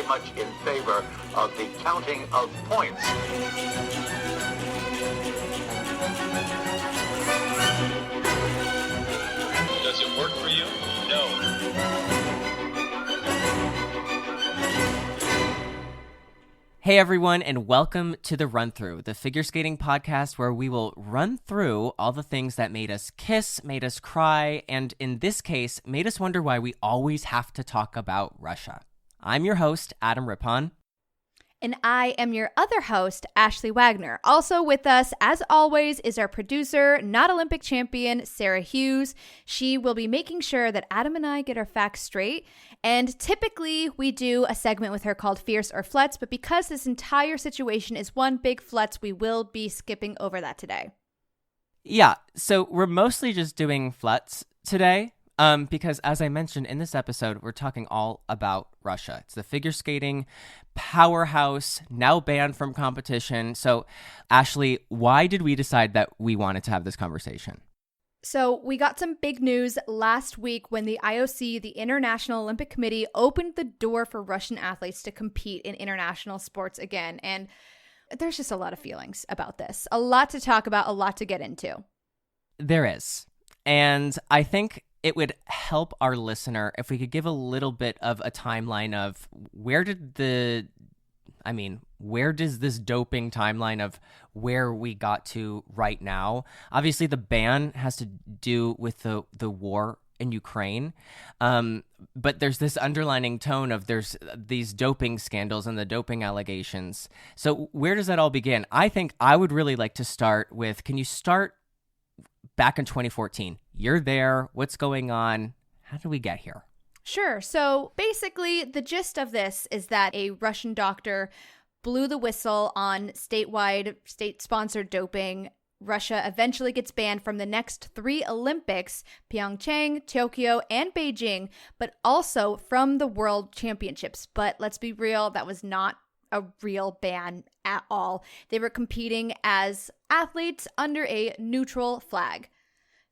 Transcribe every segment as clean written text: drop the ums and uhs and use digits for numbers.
very much in favor of the counting of points. Does it work for you? No. Hey everyone, and welcome to The Run Through, the figure skating podcast where we will run through all the things that made us kiss, made us cry, and in this case, made us wonder why we always have to talk about Russia. I'm your host, Adam Rippon. And I am your other host, Ashley Wagner. Also with us, as always, is our producer, not Olympic champion, Sarah Hughes. She will be making sure that Adam and I get our facts straight. And typically, we do a segment with her called Fierce or Flutz, but because this entire situation is one big flutz, we will be skipping over that today. Yeah, so we're mostly just doing flutz today. Because as I mentioned in this episode, we're talking all about Russia. It's the figure skating powerhouse, now banned from competition. So, Ashley, why did we decide that we wanted to have this conversation? So we got some big news last week when the IOC, the International Olympic Committee, opened the door for Russian athletes to compete in international sports again. And there's just a lot of feelings about this. A lot to talk about, a lot to get into. There is. And I think it would help our listener if we could give a little bit of a timeline of where does this doping timeline of where we got to right now? Obviously, the ban has to do with the war in Ukraine. But there's this underlining tone of there's these doping scandals and the doping allegations. So where does that all begin? I think I would really like to start with, can you start back in 2014? You're there. What's going on? How did we get here? Sure. So basically, the gist of this is that a Russian doctor blew the whistle on statewide, state-sponsored doping. Russia eventually gets banned from the next 3 Olympics, Pyeongchang, Tokyo, and Beijing, but also from the World Championships. But let's be real, that was not a real ban at all. They were competing as athletes under a neutral flag.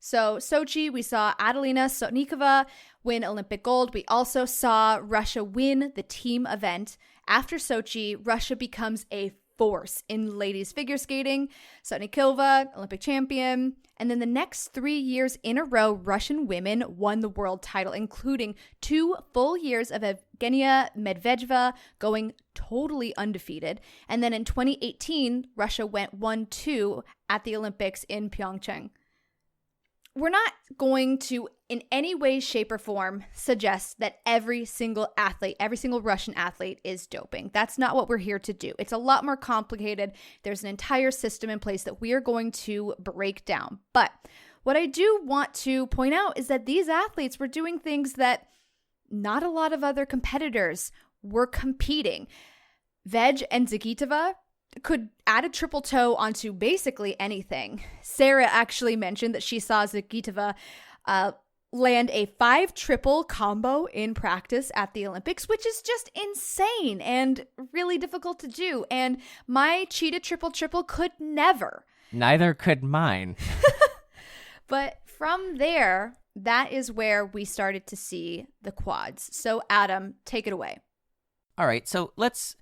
So Sochi, we saw Adelina Sotnikova win Olympic gold. We also saw Russia win the team event. After Sochi, Russia becomes a force in ladies figure skating. Sotnikova, Olympic champion. And then the next 3 years in a row, Russian women won the world title, including 2 full years of Evgenia Medvedeva going totally undefeated. And then in 2018, Russia went 1-2 at the Olympics in Pyeongchang. We're not going to, in any way, shape, or form, suggest that every single athlete, every single Russian athlete is doping. That's not what we're here to do. It's a lot more complicated. There's an entire system in place that we are going to break down. But what I do want to point out is that these athletes were doing things that not a lot of other competitors were competing. Veg and Zagitova could add a triple toe onto basically anything. Sarah actually mentioned that she saw Zagitova land a 5 triple combo in practice at the Olympics, which is just insane and really difficult to do. And my cheetah triple could never. Neither could mine. But from there, that is where we started to see the quads. So Adam, take it away. All right, so let's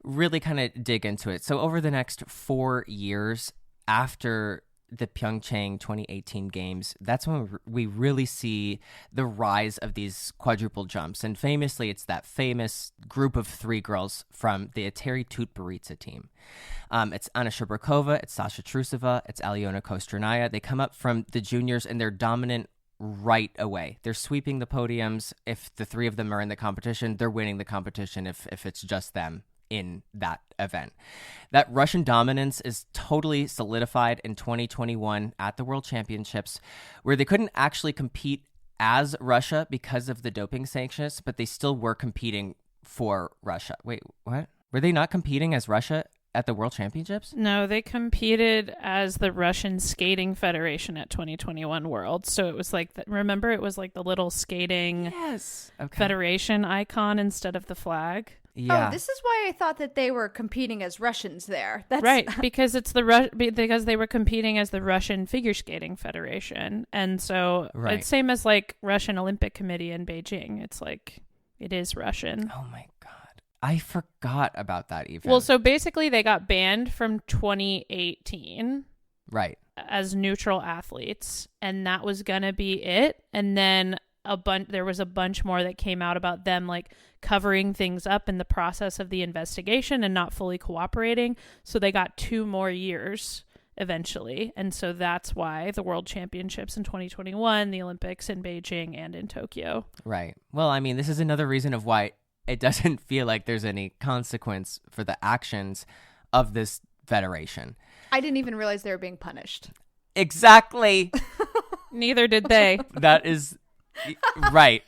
really kind of dig into it. So over the next 4 years after the Pyeongchang 2018 games, that's when we really see the rise of these quadruple jumps. And famously, it's that famous group of 3 girls from the Eteri Tutberidze team. It's Anna Shcherbakova, it's Sasha Trusova, it's Aliona Kostranaya. They come up from the juniors and they're dominant right away. They're sweeping the podiums. If the 3 of them are in the competition, they're winning the competition if it's just them in that event. That Russian dominance is totally solidified in 2021 at the World Championships, where they couldn't actually compete as Russia because of the doping sanctions, but they still were competing for Russia. Wait, what? Were they not competing as Russia at the World Championships? No, they competed as the Russian Skating Federation at 2021 World. So it was like, remember, it was like the little skating federation icon instead of the flag. Yeah. Oh, this is why I thought that they were competing as Russians there. That's right, because it's because they were competing as the Russian Figure Skating Federation. And so it's same as like Russian Olympic Committee in Beijing. It's like, it is Russian. Oh my God. I forgot about that even. Well, so basically they got banned from 2018 right. as neutral athletes, and that was going to be it. And then there was a bunch more that came out about them like covering things up in the process of the investigation and not fully cooperating. So they got 2 more years eventually. And so that's why the World Championships in 2021, the Olympics in Beijing and in Tokyo. Right. Well, I mean, this is another reason of why it doesn't feel like there's any consequence for the actions of this federation. I didn't even realize they were being punished. Exactly. Neither did they. That is right.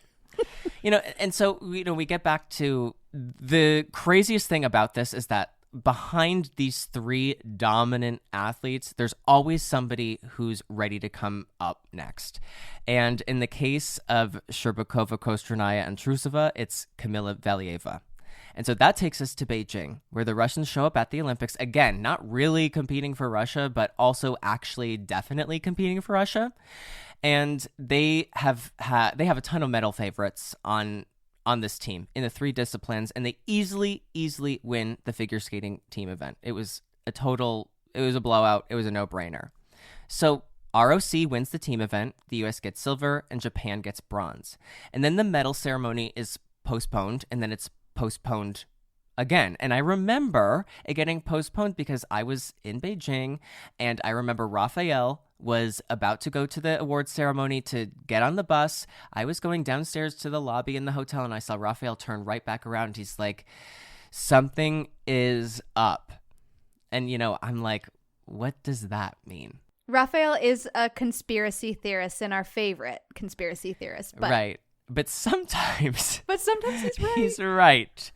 And so, we get back to the craziest thing about this is that behind these 3 dominant athletes, there's always somebody who's ready to come up next. And in the case of Sherbakova, Kostranaya, and Trusova, it's Kamila Valieva. And so that takes us to Beijing, where the Russians show up at the Olympics, again, not really competing for Russia, but also actually definitely competing for Russia. And they have a ton of medal favorites on this team in the 3 disciplines, and they easily win the figure skating team event. It was a blowout. It was a no-brainer. So ROC wins the team event, the US gets silver, and Japan gets bronze. And then the medal ceremony is postponed, and then it's postponed again. And I remember it getting postponed because I was in Beijing, and I remember Rafael was about to go to the awards ceremony to get on the bus. I was going downstairs to the lobby in the hotel, and I saw Rafael turn right back around. He's like, something is up. And, I'm like, what does that mean? Raphael is a conspiracy theorist and our favorite conspiracy theorist. But... Right. But sometimes he's right. He's right.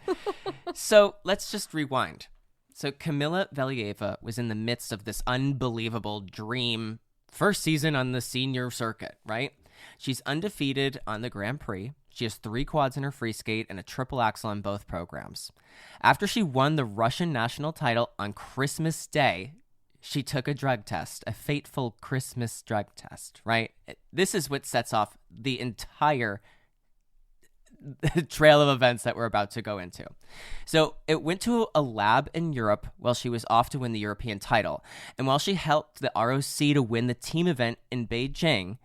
So let's just rewind. So Kamila Valieva was in the midst of this unbelievable dream first season on the senior circuit, right? She's undefeated on the Grand Prix. She has 3 quads in her free skate and a triple axel in both programs. After she won the Russian national title on Christmas Day, she took a drug test, a fateful Christmas drug test, right? This is what sets off the entire trail of events that we're about to go into. So it went to a lab in Europe while she was off to win the European title. And while she helped the ROC to win the team event in Beijing,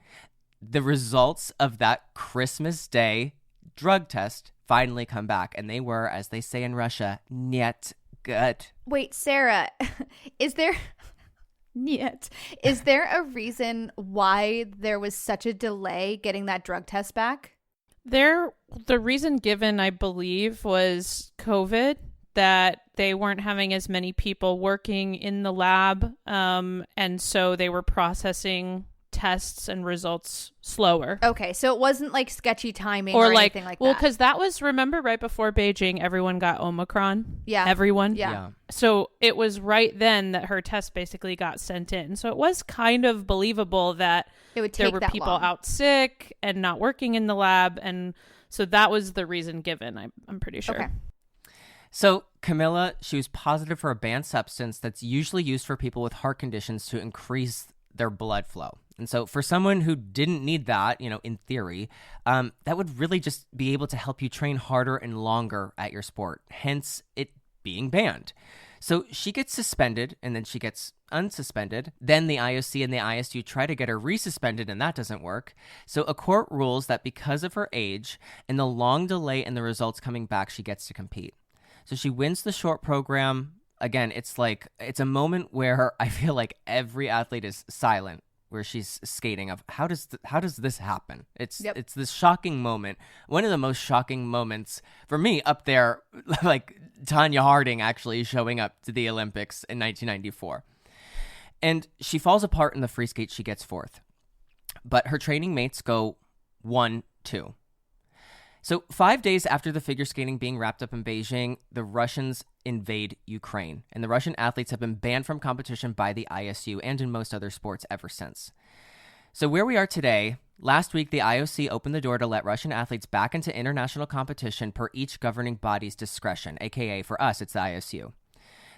the results of that Christmas Day drug test finally come back. And they were, as they say in Russia, niet good. Wait, Sarah, is there... Niet. Is there a reason why there was such a delay getting that drug test back? The reason given, I believe, was COVID, that they weren't having as many people working in the lab, and so they were processing tests and results slower. Okay, so it wasn't like sketchy timing or anything like that. Well, because that was, remember, right before Beijing, everyone got Omicron. Yeah. Everyone. Yeah. So it was right then that her test basically got sent in. So it was kind of believable that it would take there were that people long. out sick and not working in the lab. And so that was the reason given, I'm pretty sure. Okay. So Camilla, she was positive for a banned substance that's usually used for people with heart conditions to increase their blood flow. And so for someone who didn't need that, in theory, that would really just be able to help you train harder and longer at your sport, hence it being banned. So she gets suspended, and then she gets unsuspended. Then the IOC and the ISU try to get her resuspended, and that doesn't work. So a court rules that because of her age and the long delay in the results coming back, she gets to compete. So she wins the short program. Again, it's a moment where I feel like every athlete is silent, where she's skating of how does this happen? It's this shocking moment. One of the most shocking moments for me up there, like Tanya Harding actually showing up to the Olympics in 1994. And she falls apart in the free skate. She gets 4th. But her training mates go 1-2. So 5 days after the figure skating being wrapped up in Beijing, the Russians invade Ukraine, and the Russian athletes have been banned from competition by the ISU and in most other sports ever since. So where we are today, last week the IOC opened the door to let Russian athletes back into international competition per each governing body's discretion, aka for us it's the ISU.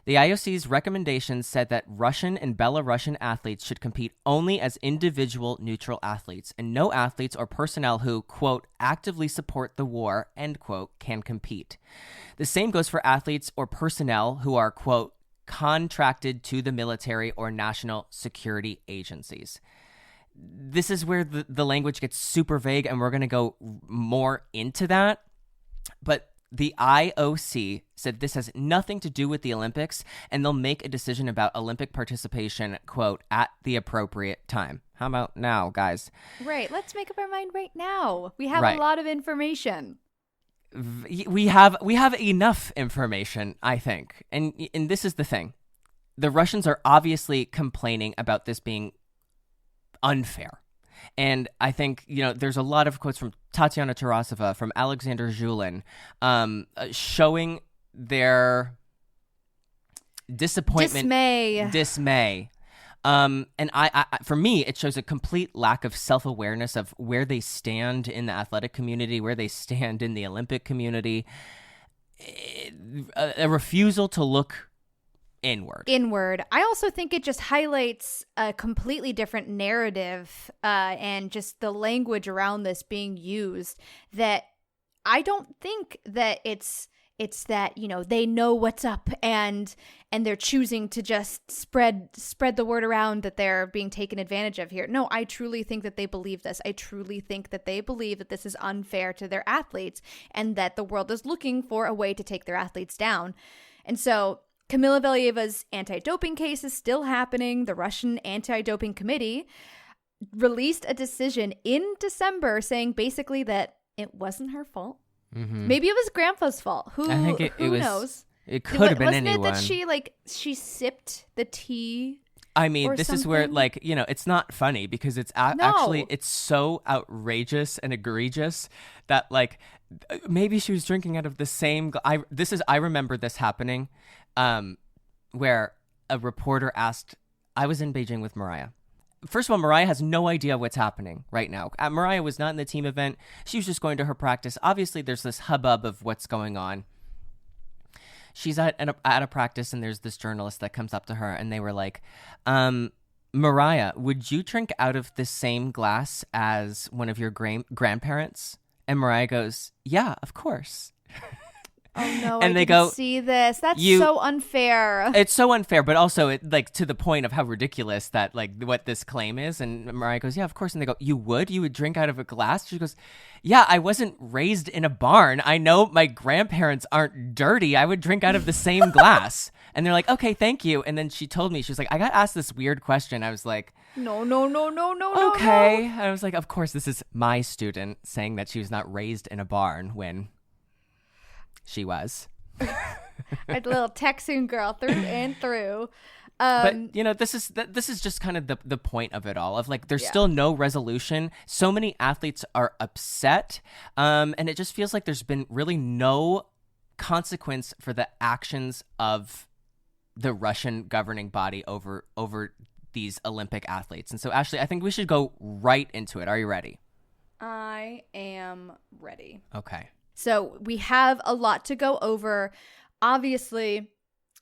The IOC's recommendation said that Russian and Belarusian athletes should compete only as individual neutral athletes, and no athletes or personnel who, quote, actively support the war, end quote, can compete. The same goes for athletes or personnel who are, quote, contracted to the military or national security agencies. This is where the language gets super vague, and we're going to go more into that. But the IOC said this has nothing to do with the Olympics, and they'll make a decision about Olympic participation, quote, at the appropriate time. How about now, guys? Right. Let's make up our mind right now. We have Right. a lot of information. We have enough information, I think. And this is the thing. The Russians are obviously complaining about this being unfair. And I think, there's a lot of quotes from Tatiana Tarasova, from Alexander Zhulin, showing their disappointment. Dismay. And I, for me, it shows a complete lack of self-awareness of where they stand in the athletic community, where they stand in the Olympic community. A refusal to look inward. I also think it just highlights a completely different narrative and just the language around this being used, that I don't think that it's that, they know what's up and they're choosing to just spread the word around that they're being taken advantage of here. No, I truly think that they believe this. I truly think that they believe that this is unfair to their athletes and that the world is looking for a way to take their athletes down. And so Kamila Valieva's anti-doping case is still happening. The Russian Anti-Doping Committee released a decision in December saying basically that it wasn't her fault. Mm-hmm. Maybe it was Grandpa's fault. Who knows? It could have been anyone. Wasn't it that she sipped the tea? I mean, this is where, it's not funny because it's actually, it's so outrageous and egregious that, maybe she was drinking out of the same. I remember this happening, where a reporter asked. I was in Beijing with Mariah. First of all, Mariah has no idea what's happening right now. Mariah was not in the team event. She was just going to her practice. Obviously, there's this hubbub of what's going on. She's at a practice, and there's this journalist that comes up to her, and they were like, Mariah, would you drink out of the same glass as one of your grandparents? And Mariah goes, yeah, of course. Oh, no, and I didn't see this. That's so unfair. It's so unfair, but also to the point of how ridiculous that what this claim is. And Mariah goes, yeah, of course. And they go, you would drink out of a glass? She goes, yeah, I wasn't raised in a barn. I know my grandparents aren't dirty. I would drink out of the same glass. And they're like, okay, thank you. And then she told me, she was like, I got asked this weird question. I was like, no. Okay. I was like, of course, this is my student saying that she was not raised in a barn when she was. A little Texan girl through and through. But this is just kind of the point of it all. Of there's still no resolution. So many athletes are upset, and it just feels like there's been really no consequence for the actions of the Russian governing body over these Olympic athletes. And so, Ashley, I think we should go right into it. Are you ready? I am ready. Okay. So we have a lot to go over. Obviously,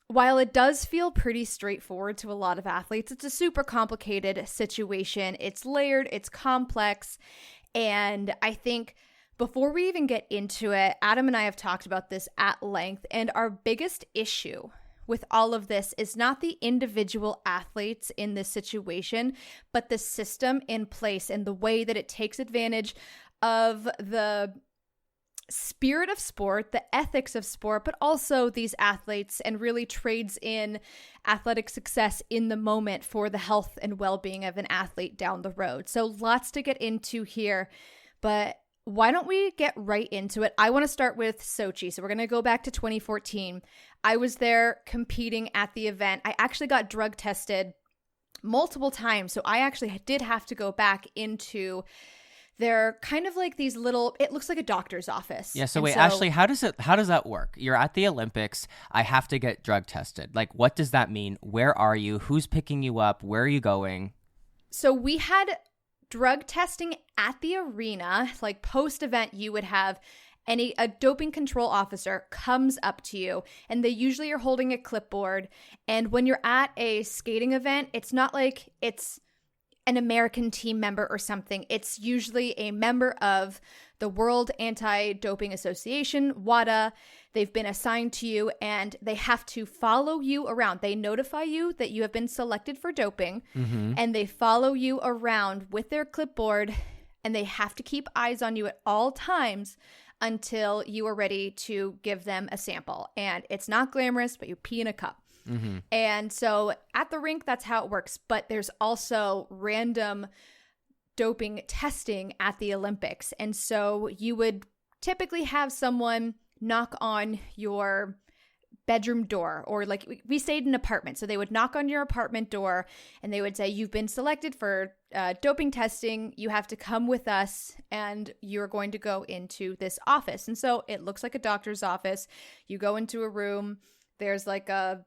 while it does feel pretty straightforward to a lot of athletes, it's a super complicated situation. It's layered, it's complex. And I think before we even get into it, Adam and I have talked about this at length. And our biggest issue with all of this is not the individual athletes in this situation, but the system in place and the way that it takes advantage of the spirit of sport, the ethics of sport, but also these athletes, and really trades in athletic success in the moment for the health and well-being of an athlete down the road. So lots to get into here, but why don't we get right into it? I want to start with Sochi. So we're going to go back to 2014. I was there competing at the event. I actually got drug tested multiple times. So I actually did have to go back into they're kind of like these little, it looks like a doctor's office. Yeah, so Ashley, how does that work? You're at the Olympics. I have to get drug tested. What does that mean? Where are you? Who's picking you up? Where are you going? So we had drug testing at the arena. Post-event, you would have a doping control officer comes up to you, and they usually are holding a clipboard. And when you're at a skating event, it's not like it's an American team member or something. It's usually a member of the World Anti-Doping Association, WADA. They've been assigned to you, and they have to follow you around. They notify you that you have been selected for doping, and they follow you around with their clipboard, and they have to keep eyes on you at all times until you are ready to give them a sample. And it's not glamorous, but you pee in a cup. And so at the rink, that's how it works. But there's also random doping testing at the Olympics. And so you would typically have someone knock on your bedroom door, or like we stayed in an apartment. So they would knock on your apartment door and they would say, you've been selected for doping testing. You have to come with us and you're going to go into this office. And so it looks like a doctor's office. You go into a room. There's like a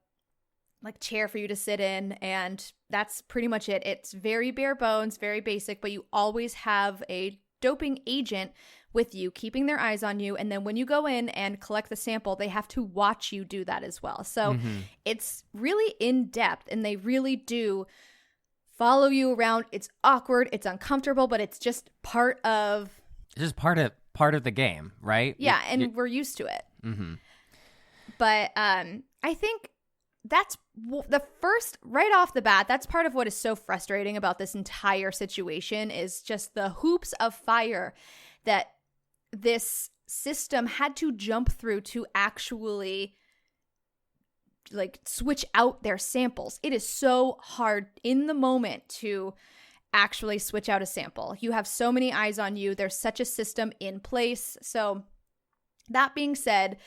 chair for you to sit in, and that's pretty much it. It's very bare bones, very basic, but you always have a doping agent with you, keeping their eyes on you. And then when you go in and collect the sample, they have to watch you do that as well. So it's really in depth, and they really do follow you around. It's awkward, it's uncomfortable, but it's just part of the game, right? Yeah, and we're used to it. But I think that's the first, right off the bat, that's part of what is so frustrating about this entire situation, is just the hoops of fire that this system had to jump through to actually like switch out their samples. It is so hard in the moment to actually switch out a sample. You have so many eyes on you. There's such a system in place. So that being said,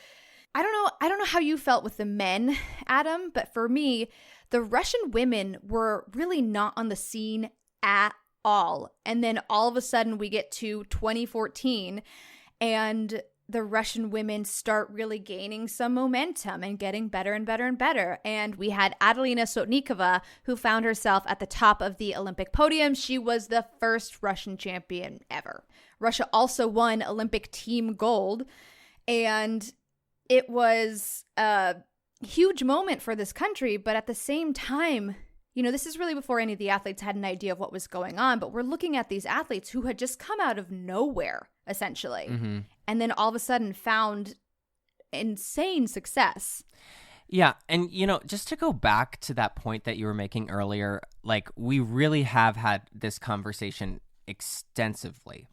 I don't know how you felt with the men, Adam, but for me, the Russian women were really not on the scene at all. And then all of a sudden we get to 2014 and the Russian women start really gaining some momentum and getting better and better and better. And we had Adelina Sotnikova, who found herself at the top of the Olympic podium. She was the first Russian champion ever. Russia also won Olympic team gold, and it was a huge moment for this country. But at the same time, you know, this is really before any of the athletes had an idea of what was going on. But we're looking at these athletes who had just come out of nowhere, essentially, and then all of a sudden found insane success. Yeah. And, you know, just to go back to that point that you were making earlier, like, we really have had this conversation extensively.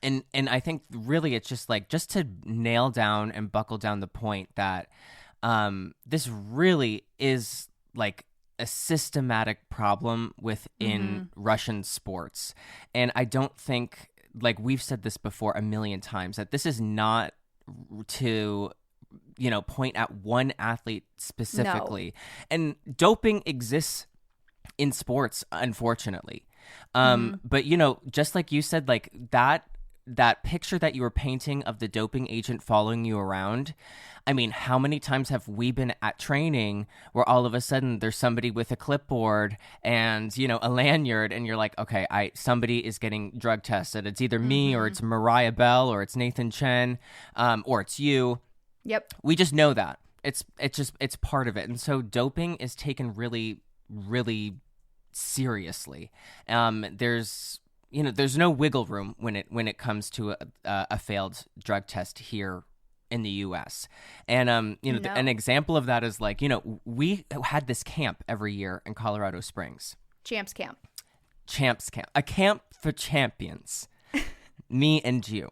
And I think really it's just like, just to nail down and buckle down the point that this really is like a systematic problem within Russian sports. And I don't think, like we've said this before a million times, that this is not to, you know, point at one athlete specifically. No. And doping exists in sports, unfortunately. But, you know, just like you said, like that picture that you were painting of the doping agent following you around, I mean, how many times have we been at training where all of a sudden there's somebody with a clipboard and, you know, a lanyard, and you're like, okay, somebody is getting drug tested. It's either me or it's Mariah Bell or it's Nathan Chen, or it's you. Yep. We just know that. It's part of it. And so doping is taken really, really seriously. There's no wiggle room when it comes to a failed drug test here in the U.S. And an example of that is, like, you know, we had this camp every year in Colorado Springs. Champs camp, a camp for champions. Me and you.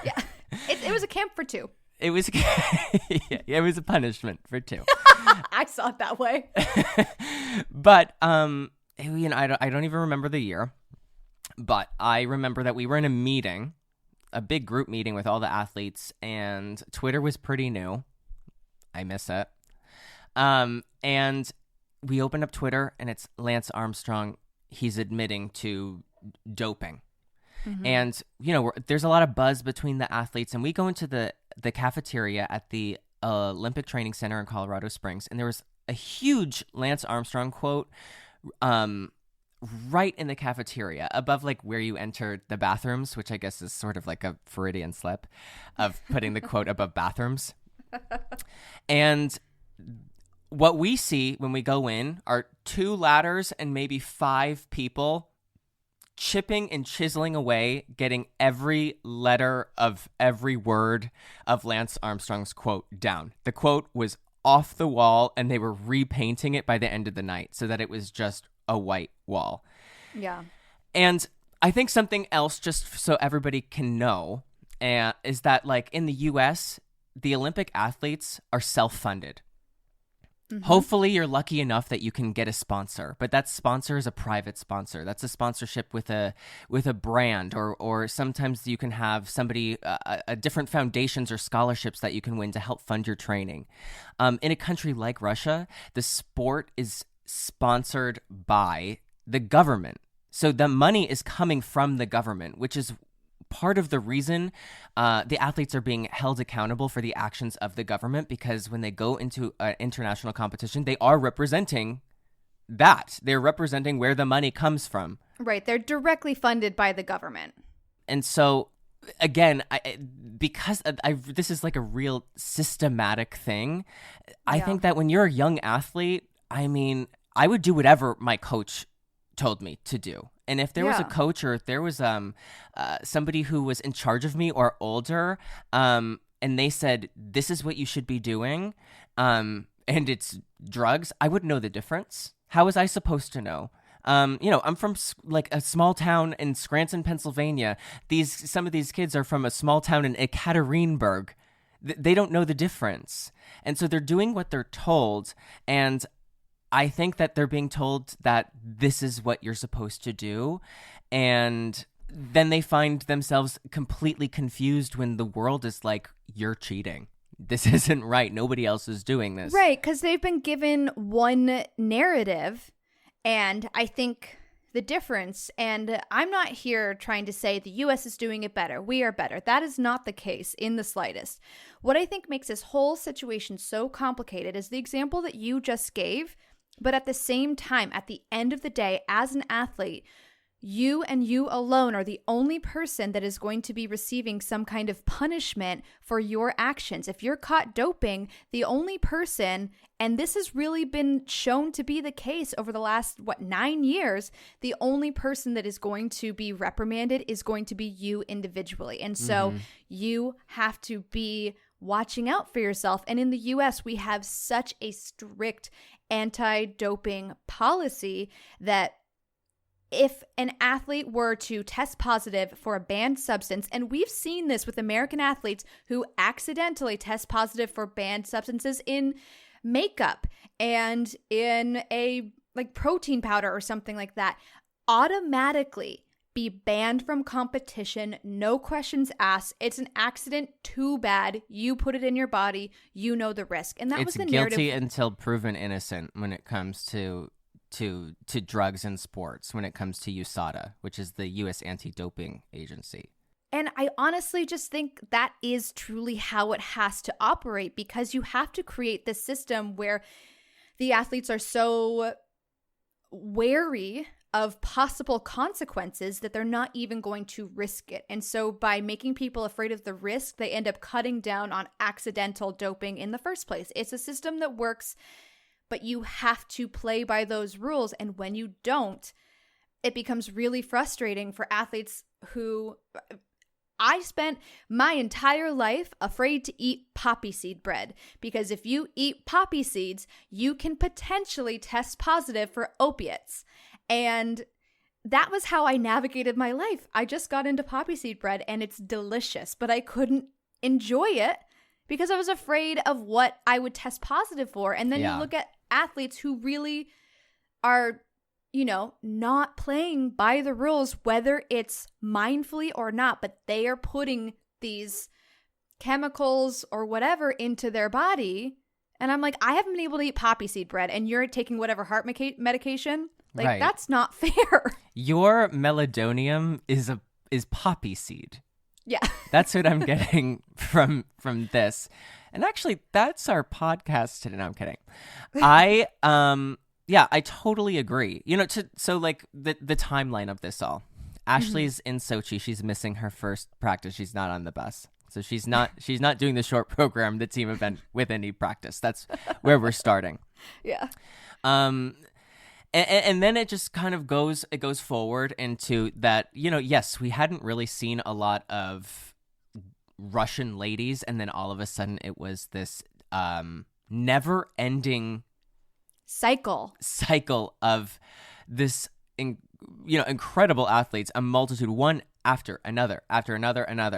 Yeah, it was a camp for two. It was it was a punishment for two. I saw it that way. But you know, I don't even remember the year. But I remember that we were in a meeting, a big group meeting with all the athletes, and Twitter was pretty new. I miss it. And we opened up Twitter, and it's Lance Armstrong. He's admitting to doping. And, you know, there's a lot of buzz between the athletes, and we go into the cafeteria at the Olympic Training Center in Colorado Springs, and there was a huge Lance Armstrong quote right in the cafeteria, above like where you enter the bathrooms, which I guess is sort of like a Freudian slip of putting the quote above bathrooms. And what we see when we go in are 2 ladders and maybe 5 people chipping and chiseling away, getting every letter of every word of Lance Armstrong's quote down. The quote was off the wall, and they were repainting it by the end of the night so that it was just a white wall. Yeah. And I think something else, just so everybody can know, is that like in the US, the Olympic athletes are self-funded. Mm-hmm. Hopefully you're lucky enough that you can get a sponsor, but that sponsor is a private sponsor. That's a sponsorship with a brand, or sometimes you can have somebody, different foundations or scholarships that you can win to help fund your training. In a country like Russia, the sport is sponsored by the government. So the money is coming from the government, which is part of the reason the athletes are being held accountable for the actions of the government, because when they go into an international competition, they are representing that. They're representing where the money comes from. Right. They're directly funded by the government. And so, again, because this is like a real systematic thing, I think that when you're a young athlete, I mean, I would do whatever my coach told me to do. And if there was a coach, or if there was somebody who was in charge of me or older, and they said, this is what you should be doing, and it's drugs, I wouldn't know the difference. How was I supposed to know? I'm from like a small town in Scranton, Pennsylvania. Some of these kids are from a small town in Ekaterinburg. They don't know the difference. And so they're doing what they're told. And I think that they're being told that this is what you're supposed to do. And then they find themselves completely confused when the world is like, you're cheating. This isn't right. Nobody else is doing this. Right, because they've been given one narrative. And I think the difference, and I'm not here trying to say the U.S. is doing it better. We are better. That is not the case in the slightest. What I think makes this whole situation so complicated is the example that you just gave. But at the same time, at the end of the day, as an athlete, you and you alone are the only person that is going to be receiving some kind of punishment for your actions. If you're caught doping, the only person, and this has really been shown to be the case over the last, 9 years, the only person that is going to be reprimanded is going to be you individually. And so you have to be watching out for yourself. And in the US, we have such a strict anti-doping policy that if an athlete were to test positive for a banned substance, and we've seen this with American athletes who accidentally test positive for banned substances in makeup and in a like protein powder or something like that, automatically be banned from competition, no questions asked. It's an accident, too bad. You put it in your body, you know the risk. And that was the narrative. It's guilty until proven innocent when it comes to drugs in sports, when it comes to USADA, which is the U.S. Anti-Doping Agency. And I honestly just think that is truly how it has to operate, because you have to create this system where the athletes are so wary of possible consequences that they're not even going to risk it. And so by making people afraid of the risk, they end up cutting down on accidental doping in the first place. It's a system that works, but you have to play by those rules. And when you don't, it becomes really frustrating for athletes who... I spent my entire life afraid to eat poppy seed bread, because if you eat poppy seeds, you can potentially test positive for opiates. And that was how I navigated my life. I just got into poppy seed bread and it's delicious, but I couldn't enjoy it because I was afraid of what I would test positive for. And then you look at athletes who really are, not playing by the rules, whether it's mindfully or not, but they are putting these chemicals or whatever into their body. And I'm like, I haven't been able to eat poppy seed bread and you're taking whatever heart medication. Like, that's not fair. Your meladonium is poppy seed. Yeah. That's what I'm getting from this. And actually, that's our podcast today. No, I'm kidding. Yeah, I totally agree. So like the timeline of this all. Ashley's in Sochi. She's missing her first practice. She's not on the bus. So she's not doing the short program, the team event with any practice. That's where we're starting. Yeah. And then it just kind of goes forward into that, yes, we hadn't really seen a lot of Russian ladies, and then all of a sudden it was this never ending cycle of this incredible athletes, a multitude, one after another. I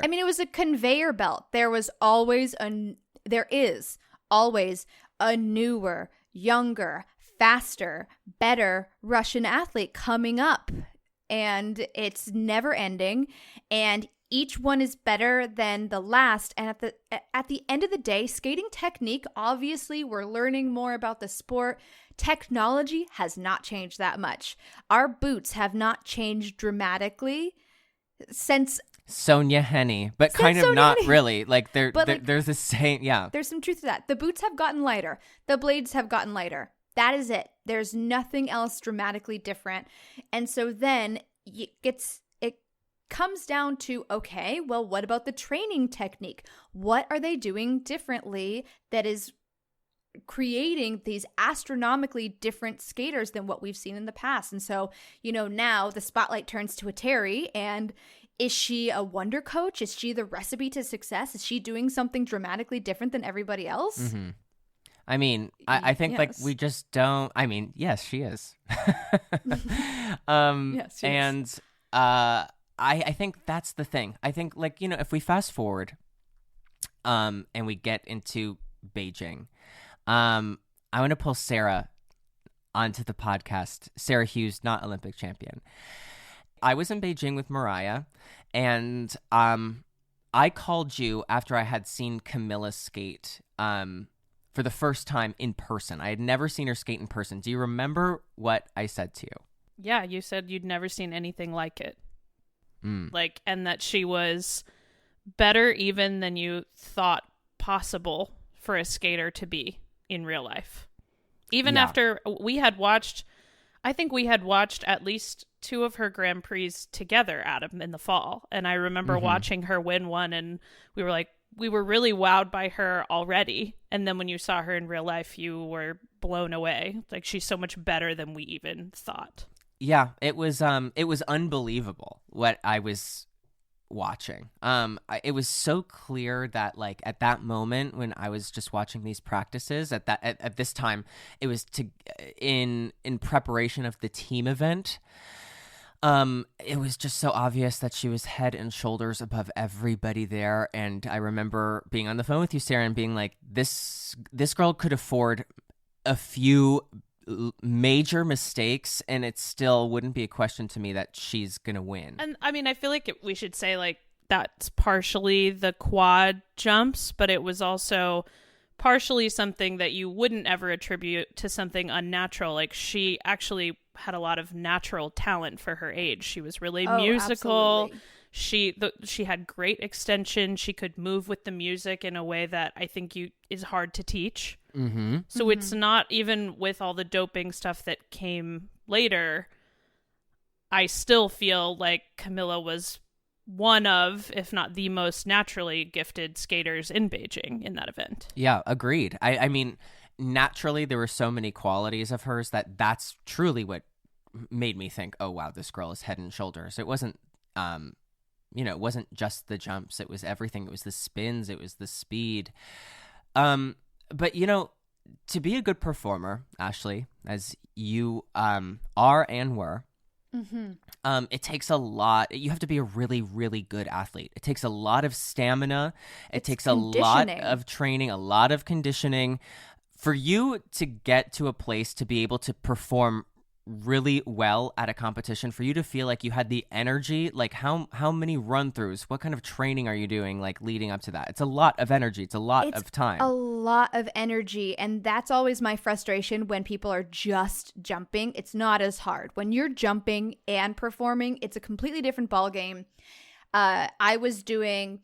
mean, it was a conveyor belt. There is always a newer, younger, faster, better Russian athlete coming up, and it's never ending, and each one is better than the last. And at the end of the day, skating technique, obviously we're learning more about the sport. Technology has not changed that much. Our boots have not changed dramatically since Sonja Henie, but kind of not really. Like they're the same. Yeah, there's some truth to that. The boots have gotten lighter. The blades have gotten lighter. That is it. There's nothing else dramatically different. And so then it comes down to, okay, well, what about the training technique? What are they doing differently that is creating these astronomically different skaters than what we've seen in the past? And so, now the spotlight turns to Eteri, and is she a wonder coach? Is she the recipe to success? Is she doing something dramatically different than everybody else? Mm-hmm. I mean, I think yes. like we just don't. I mean, yes, she is. Yes, she and is. I think that's the thing. I think like if we fast forward, and we get into Beijing, I want to pull Sarah onto the podcast. Sarah Hughes, not Olympic champion. I was in Beijing with Mariah, and I called you after I had seen Camilla skate. For the first time in person. I had never seen her skate in person. Do you remember what I said to you? Yeah, you said you'd never seen anything like it. Like, and that she was better even than you thought possible for a skater to be in real life. Even after we had watched, I think we had watched at least 2 of her Grand Prix together, Adam, in the fall. And I remember watching her win one, and we were like, we were really wowed by her already. And then when you saw her in real life, you were blown away. Like, she's so much better than we even thought. Yeah, it was unbelievable what I was watching. It was so clear that like at that moment when I was just watching these practices at this time, it was in preparation of the team event. It was just so obvious that she was head and shoulders above everybody there. And I remember being on the phone with you, Sarah, and being like, this girl could afford a few major mistakes, and it still wouldn't be a question to me that she's going to win. And I mean, I feel like we should say like that's partially the quad jumps, but it was also partially something that you wouldn't ever attribute to something unnatural. Like, she actually had a lot of natural talent for her age. She was really musical. Absolutely. She had great extension. She could move with the music in a way that I think is hard to teach. Mm-hmm. So it's not, even with all the doping stuff that came later, I still feel like Camilla was one of, if not the most naturally gifted skaters in Beijing in that event. Yeah, agreed. I mean, naturally, there were so many qualities of hers that's truly what made me think, oh, wow, this girl is head and shoulders. It wasn't, it wasn't just the jumps. It was everything. It was the spins. It was the speed. But, to be a good performer, Ashley, as you are and were, it takes a lot. You have to be a really, really good athlete. It takes a lot of stamina. It takes a lot of training, a lot of conditioning. For you to get to a place to be able to perform really well at a competition, for you to feel like you had the energy, like how many run-throughs, what kind of training are you doing like leading up to that? It's a lot of energy. It's a lot of time. A lot of energy. And that's always my frustration when people are just jumping. It's not as hard. When you're jumping and performing, it's a completely different ballgame. I was doing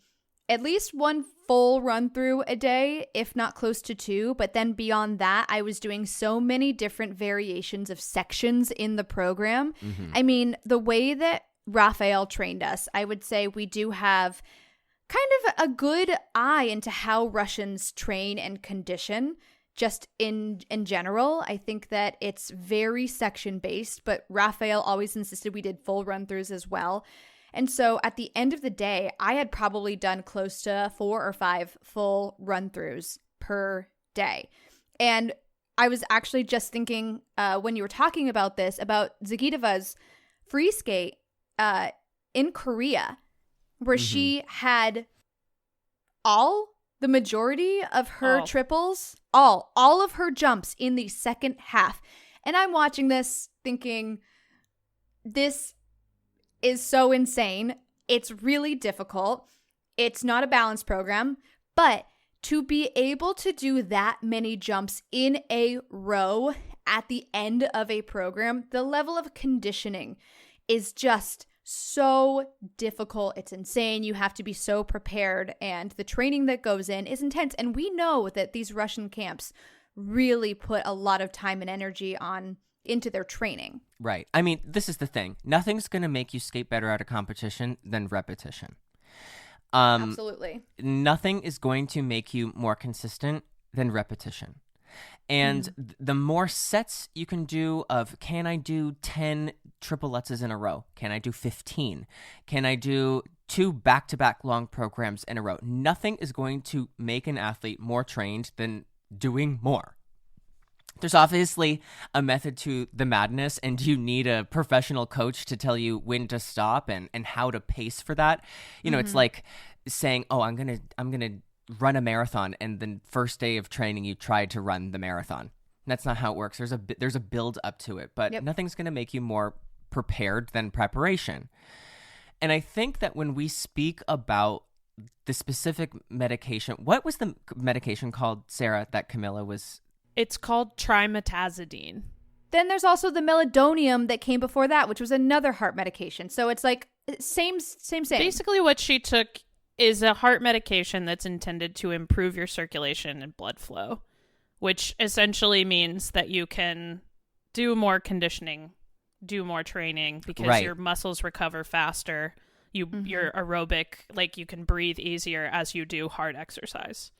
at least one full run through a day, if not close to two. But then beyond that, I was doing so many different variations of sections in the program. I mean, the way that Raphael trained us, I would say we do have kind of a good eye into how Russians train and condition. Just in general, I think that it's very section based, but Raphael always insisted we did full run throughs as well. And so at the end of the day, I had probably done close to 4 or 5 full run-throughs per day. And I was actually just thinking when you were talking about this, about Zagidova's free skate in Korea, where she had the majority of her triples, all of her jumps in the second half. And I'm watching this thinking, this is so insane. It's really difficult. It's not a balanced program, but to be able to do that many jumps in a row at the end of a program, the level of conditioning is just so difficult. It's insane. You have to be so prepared, and the training that goes in is intense. And we know that these Russian camps really put a lot of time and energy into their training. Right. I mean, this is the thing. Nothing's going to make you skate better at a competition than repetition. Absolutely. Nothing is going to make you more consistent than repetition. And the more sets you can do of, can I do 10 triplettes in a row? Can I do 15? Can I do 2 back-to-back long programs in a row? Nothing is going to make an athlete more trained than doing more. There's obviously a method to the madness, and you need a professional coach to tell you when to stop and how to pace for that. You know, it's like saying, "Oh, I'm gonna run a marathon," and the first day of training you tried to run the marathon. That's not how it works. There's a build up to it, but nothing's gonna make you more prepared than preparation. And I think that when we speak about the specific medication, what was the medication called, Sarah, that Camilla was? It's called trimetazidine. Then there's also the meldonium that came before that, which was another heart medication. So it's like same. Basically what she took is a heart medication that's intended to improve your circulation and blood flow, which essentially means that you can do more conditioning, do more training, because your muscles recover faster. You're aerobic, like you can breathe easier as you do hard exercise.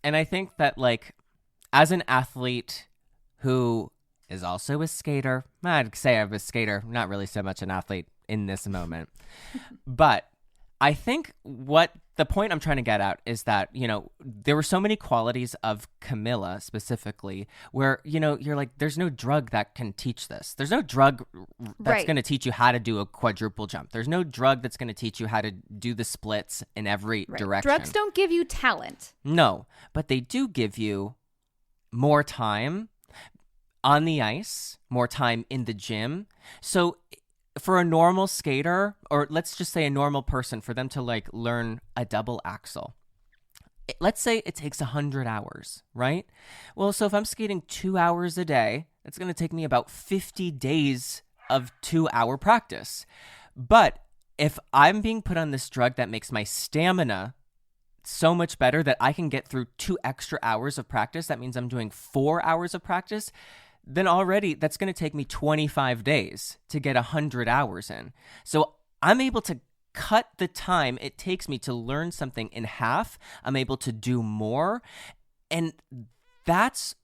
And I think that, like, as an athlete who is also a skater, I'd say I'm a skater, not really so much an athlete in this moment, but I think what the point I'm trying to get at is that, you know, there were so many qualities of Camilla specifically where, you know, you're like, there's no drug that can teach this. There's no drug that's going to teach you how to do a quadruple jump. There's no drug that's going to teach you how to do the splits in every direction. Drugs don't give you talent. No, but they do give you more time on the ice, more time in the gym. So for a normal skater, or let's just say a normal person, for them to like learn a double axel, let's say it takes 100 hours, right? Well, so if I'm skating 2 hours a day, it's going to take me about 50 days of 2-hour practice. But if I'm being put on this drug that makes my stamina so much better that I can get through 2 extra hours of practice, that means I'm doing 4 hours of practice, then already that's going to take me 25 days to get 100 hours in. So I'm able to cut the time it takes me to learn something in half. I'm able to do more. And that's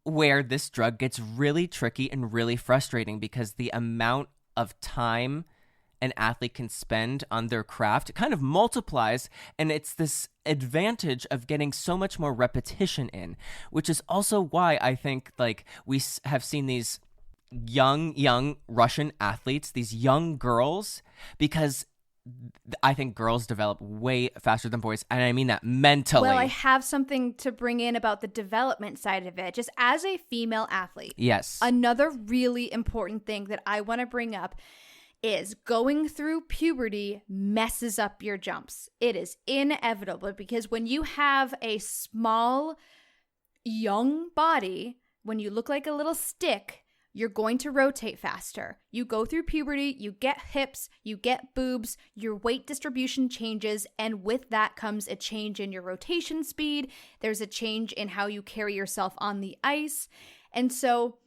where this drug gets really tricky and really frustrating, because the amount of time an athlete can spend on their craft kind of multiplies, and it's this advantage of getting so much more repetition in, which is also why I think like we have seen these young Russian athletes, these young girls, because I think girls develop way faster than boys, and I mean that mentally. Well, I have something to bring in about the development side of it, just as a female athlete. Yes. Another really important thing that I want to bring up is going through puberty messes up your jumps. It is inevitable, because when you have a small, young body, when you look like a little stick, you're going to rotate faster. You go through puberty, you get hips, you get boobs, your weight distribution changes, and with that comes a change in your rotation speed. There's a change in how you carry yourself on the ice. And so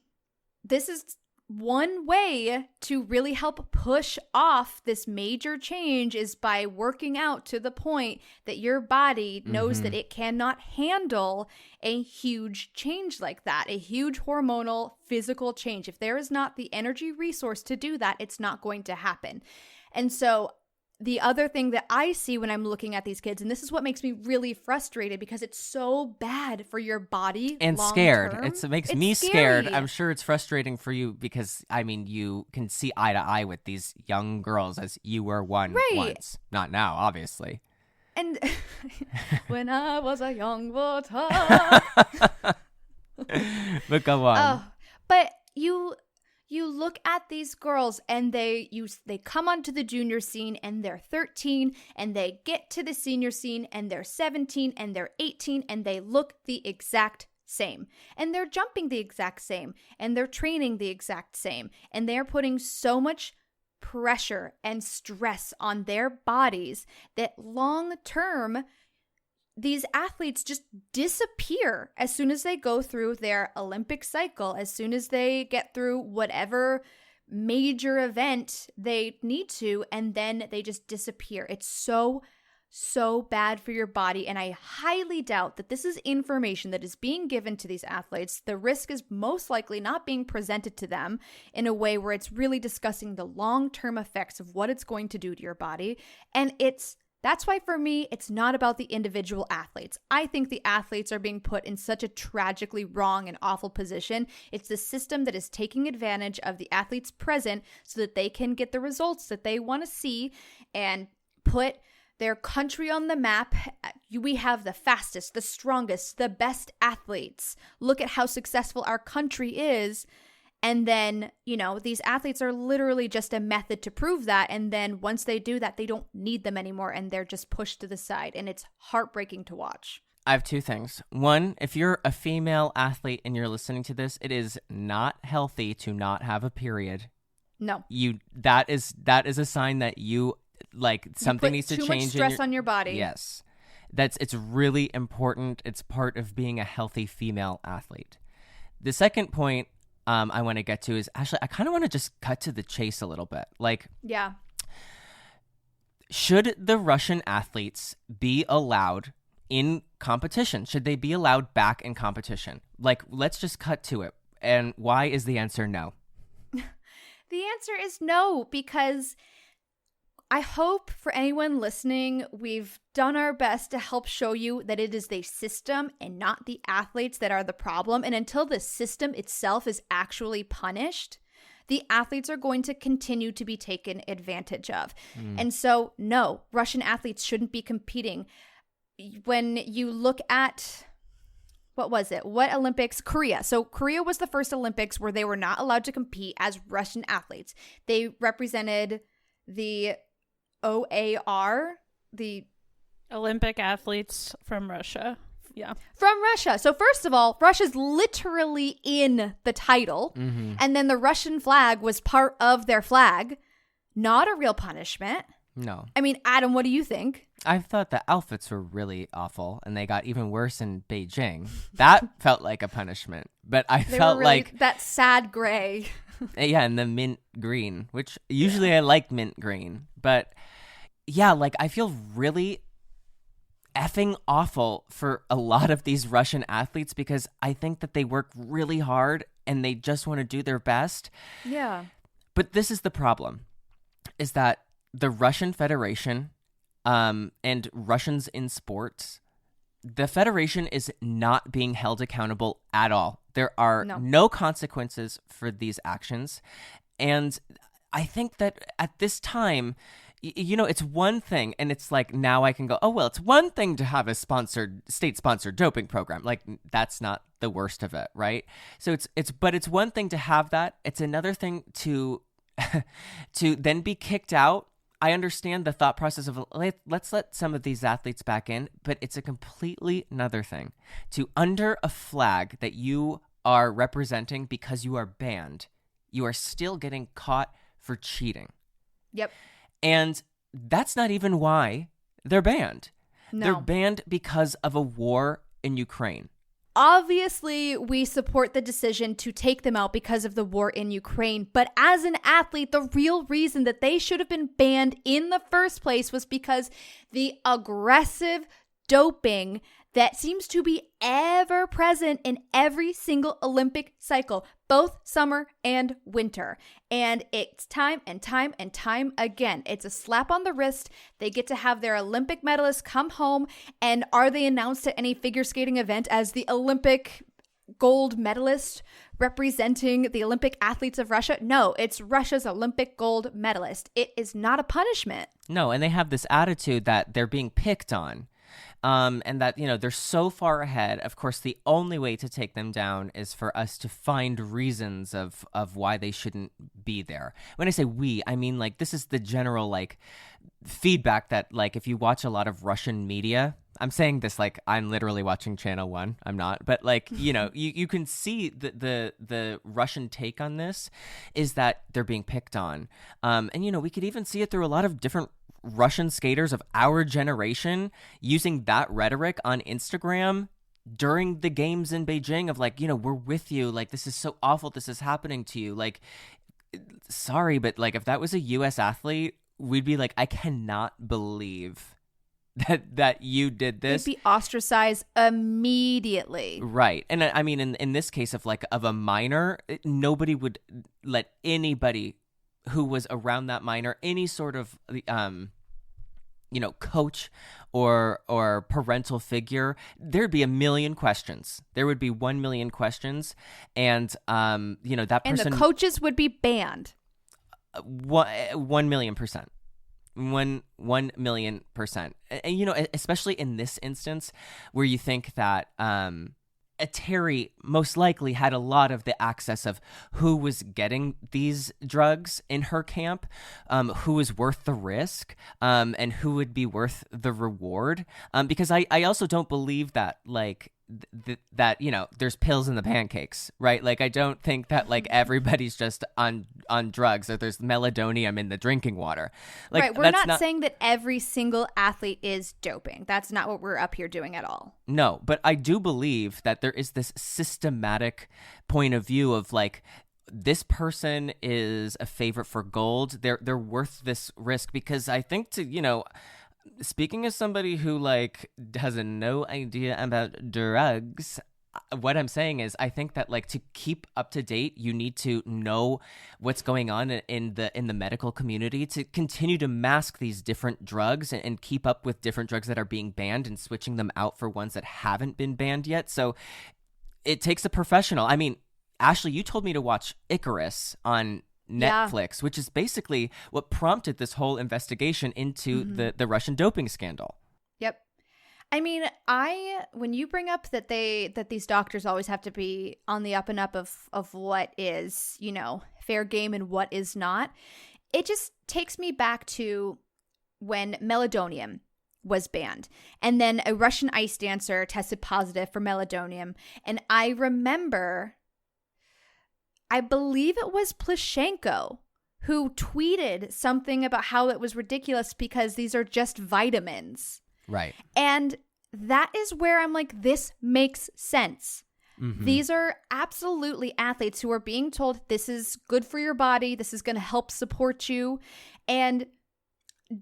this is one way to really help push off this major change is by working out to the point that your body knows that it cannot handle a huge change like that, a huge hormonal physical change. If there is not the energy resource to do that, it's not going to happen. And so the other thing that I see when I'm looking at these kids, and this is what makes me really frustrated because it's so bad for your body and long scared. term. It makes It's me scary. scared. I'm sure it's frustrating for you because, I mean, you can see eye to eye with these young girls as you were one Right. once. Not now, obviously. And when I was a young water. But go on. Oh, but you look at these girls and they come onto the junior scene and they're 13 and they get to the senior scene and they're 17 and they're 18 and they look the exact same. And they're jumping the exact same and they're training the exact same. And they're putting so much pressure and stress on their bodies that long term these athletes just disappear as soon as they go through their Olympic cycle, as soon as they get through whatever major event they need to, and then they just disappear. It's so bad for your body, and I highly doubt that this is information that is being given to these athletes. The risk is most likely not being presented to them in a way where it's really discussing the long-term effects of what it's going to do to your body, and that's why for me, it's not about the individual athletes. I think the athletes are being put in such a tragically wrong and awful position. It's the system that is taking advantage of the athletes present so that they can get the results that they want to see and put their country on the map. We have the fastest, the strongest, the best athletes. Look at how successful our country is. And then, these athletes are literally just a method to prove that. And then once they do that, they don't need them anymore and they're just pushed to the side. And it's heartbreaking to watch. I have two things. One, if you're a female athlete and you're listening to this, it is not healthy to not have a period. No. That is a sign that you something needs to change. Too much stress on your body. Yes. It's really important. It's part of being a healthy female athlete. The second point I want to get to is actually I kind of want to just cut to the chase a little bit. Yeah. Should the Russian athletes be allowed in competition? Should they be allowed back in competition? Let's just cut to it. And why is the answer no? The answer is no, because I hope for anyone listening, we've done our best to help show you that it is the system and not the athletes that are the problem. And until the system itself is actually punished, the athletes are going to continue to be taken advantage of. And so, no, Russian athletes shouldn't be competing. When you look at, what was it? What Olympics? Korea. So Korea was the first Olympics where they were not allowed to compete as Russian athletes. They represented the OAR, the Olympic athletes from Russia. Yeah. From Russia. So first of all, Russia's literally in the title. And then the Russian flag was part of their flag. Not a real punishment. No. I mean, Adam, what do you think? I thought the outfits were really awful, and they got even worse in Beijing. That felt like a punishment. But I They felt were really like that sad gray. yeah, and the mint green, which usually I like mint green. But yeah, I feel really effing awful for a lot of these Russian athletes because I think that they work really hard and they just want to do their best. Yeah. But this is the problem, is that the Russian Federation and Russians in sports, the Federation is not being held accountable at all. There are no consequences for these actions. And I think that at this time, it's one thing, and it's now I can go, oh, well, it's one thing to have a state-sponsored doping program. That's not the worst of it, right? So it's one thing to have that. It's another thing to then be kicked out. I understand the thought process of let's let some of these athletes back in, but it's a completely another thing to, under a flag that you are representing because you are banned, you are still getting caught for cheating. Yep. And that's not even why they're banned. No. They're banned because of a war in Ukraine. Obviously, we support the decision to take them out because of the war in Ukraine. But as an athlete, the real reason that they should have been banned in the first place was because the aggressive doping that seems to be ever present in every single Olympic cycle, both summer and winter. And it's time and time and time again. It's a slap on the wrist. They get to have their Olympic medalists come home. And are they announced at any figure skating event as the Olympic gold medalist representing the Olympic athletes of Russia? No, it's Russia's Olympic gold medalist. It is not a punishment. No, and they have this attitude that they're being picked on. And that, they're so far ahead. Of course, the only way to take them down is for us to find reasons of why they shouldn't be there. When I say we, I mean, this is the general, feedback that, if you watch a lot of Russian media, I'm saying this I'm literally watching Channel 1. I'm not. But, you can see the Russian take on this is that they're being picked on. And, we could even see it through a lot of different Russian skaters of our generation using that rhetoric on Instagram during the games in Beijing of we're with you. This is so awful. This is happening to you. Sorry, but if that was a US athlete, we'd be I cannot believe that you did this. You'd be ostracized immediately. Right. And I mean, in this case of a minor, nobody would let anybody who was around that minor, any sort of, coach or parental figure, there'd be a million questions. There would be 1 million questions. And, that person. And the coaches would be banned. 1 million %. 1 million%. And, especially in this instance where you think that, Terry most likely had a lot of the access of who was getting these drugs in her camp, who was worth the risk, and who would be worth the reward. Because I also don't believe that that there's pills in the pancakes, right? I don't think that everybody's just on drugs, or there's meldonium in the drinking water. Right, we're not saying that every single athlete is doping. That's not what we're up here doing at all. No, but I do believe that there is this systematic point of view of this person is a favorite for gold. They're worth this risk, because I think speaking as somebody who has no idea about drugs, what I'm saying is I think that to keep up to date, you need to know what's going on in the medical community to continue to mask these different drugs and keep up with different drugs that are being banned and switching them out for ones that haven't been banned yet. So it takes a professional. I mean, Ashley, you told me to watch Icarus on Netflix, which is basically what prompted this whole investigation into the Russian doping scandal. Yep. I mean, when you bring up that these doctors always have to be on the up and up of what is, fair game and what is not, it just takes me back to when meldonium was banned. And then a Russian ice dancer tested positive for meldonium. And I remember, I believe it was Plushenko who tweeted something about how it was ridiculous because these are just vitamins. Right. And that is where I'm this makes sense. Mm-hmm. These are absolutely athletes who are being told this is good for your body. This is going to help support you. And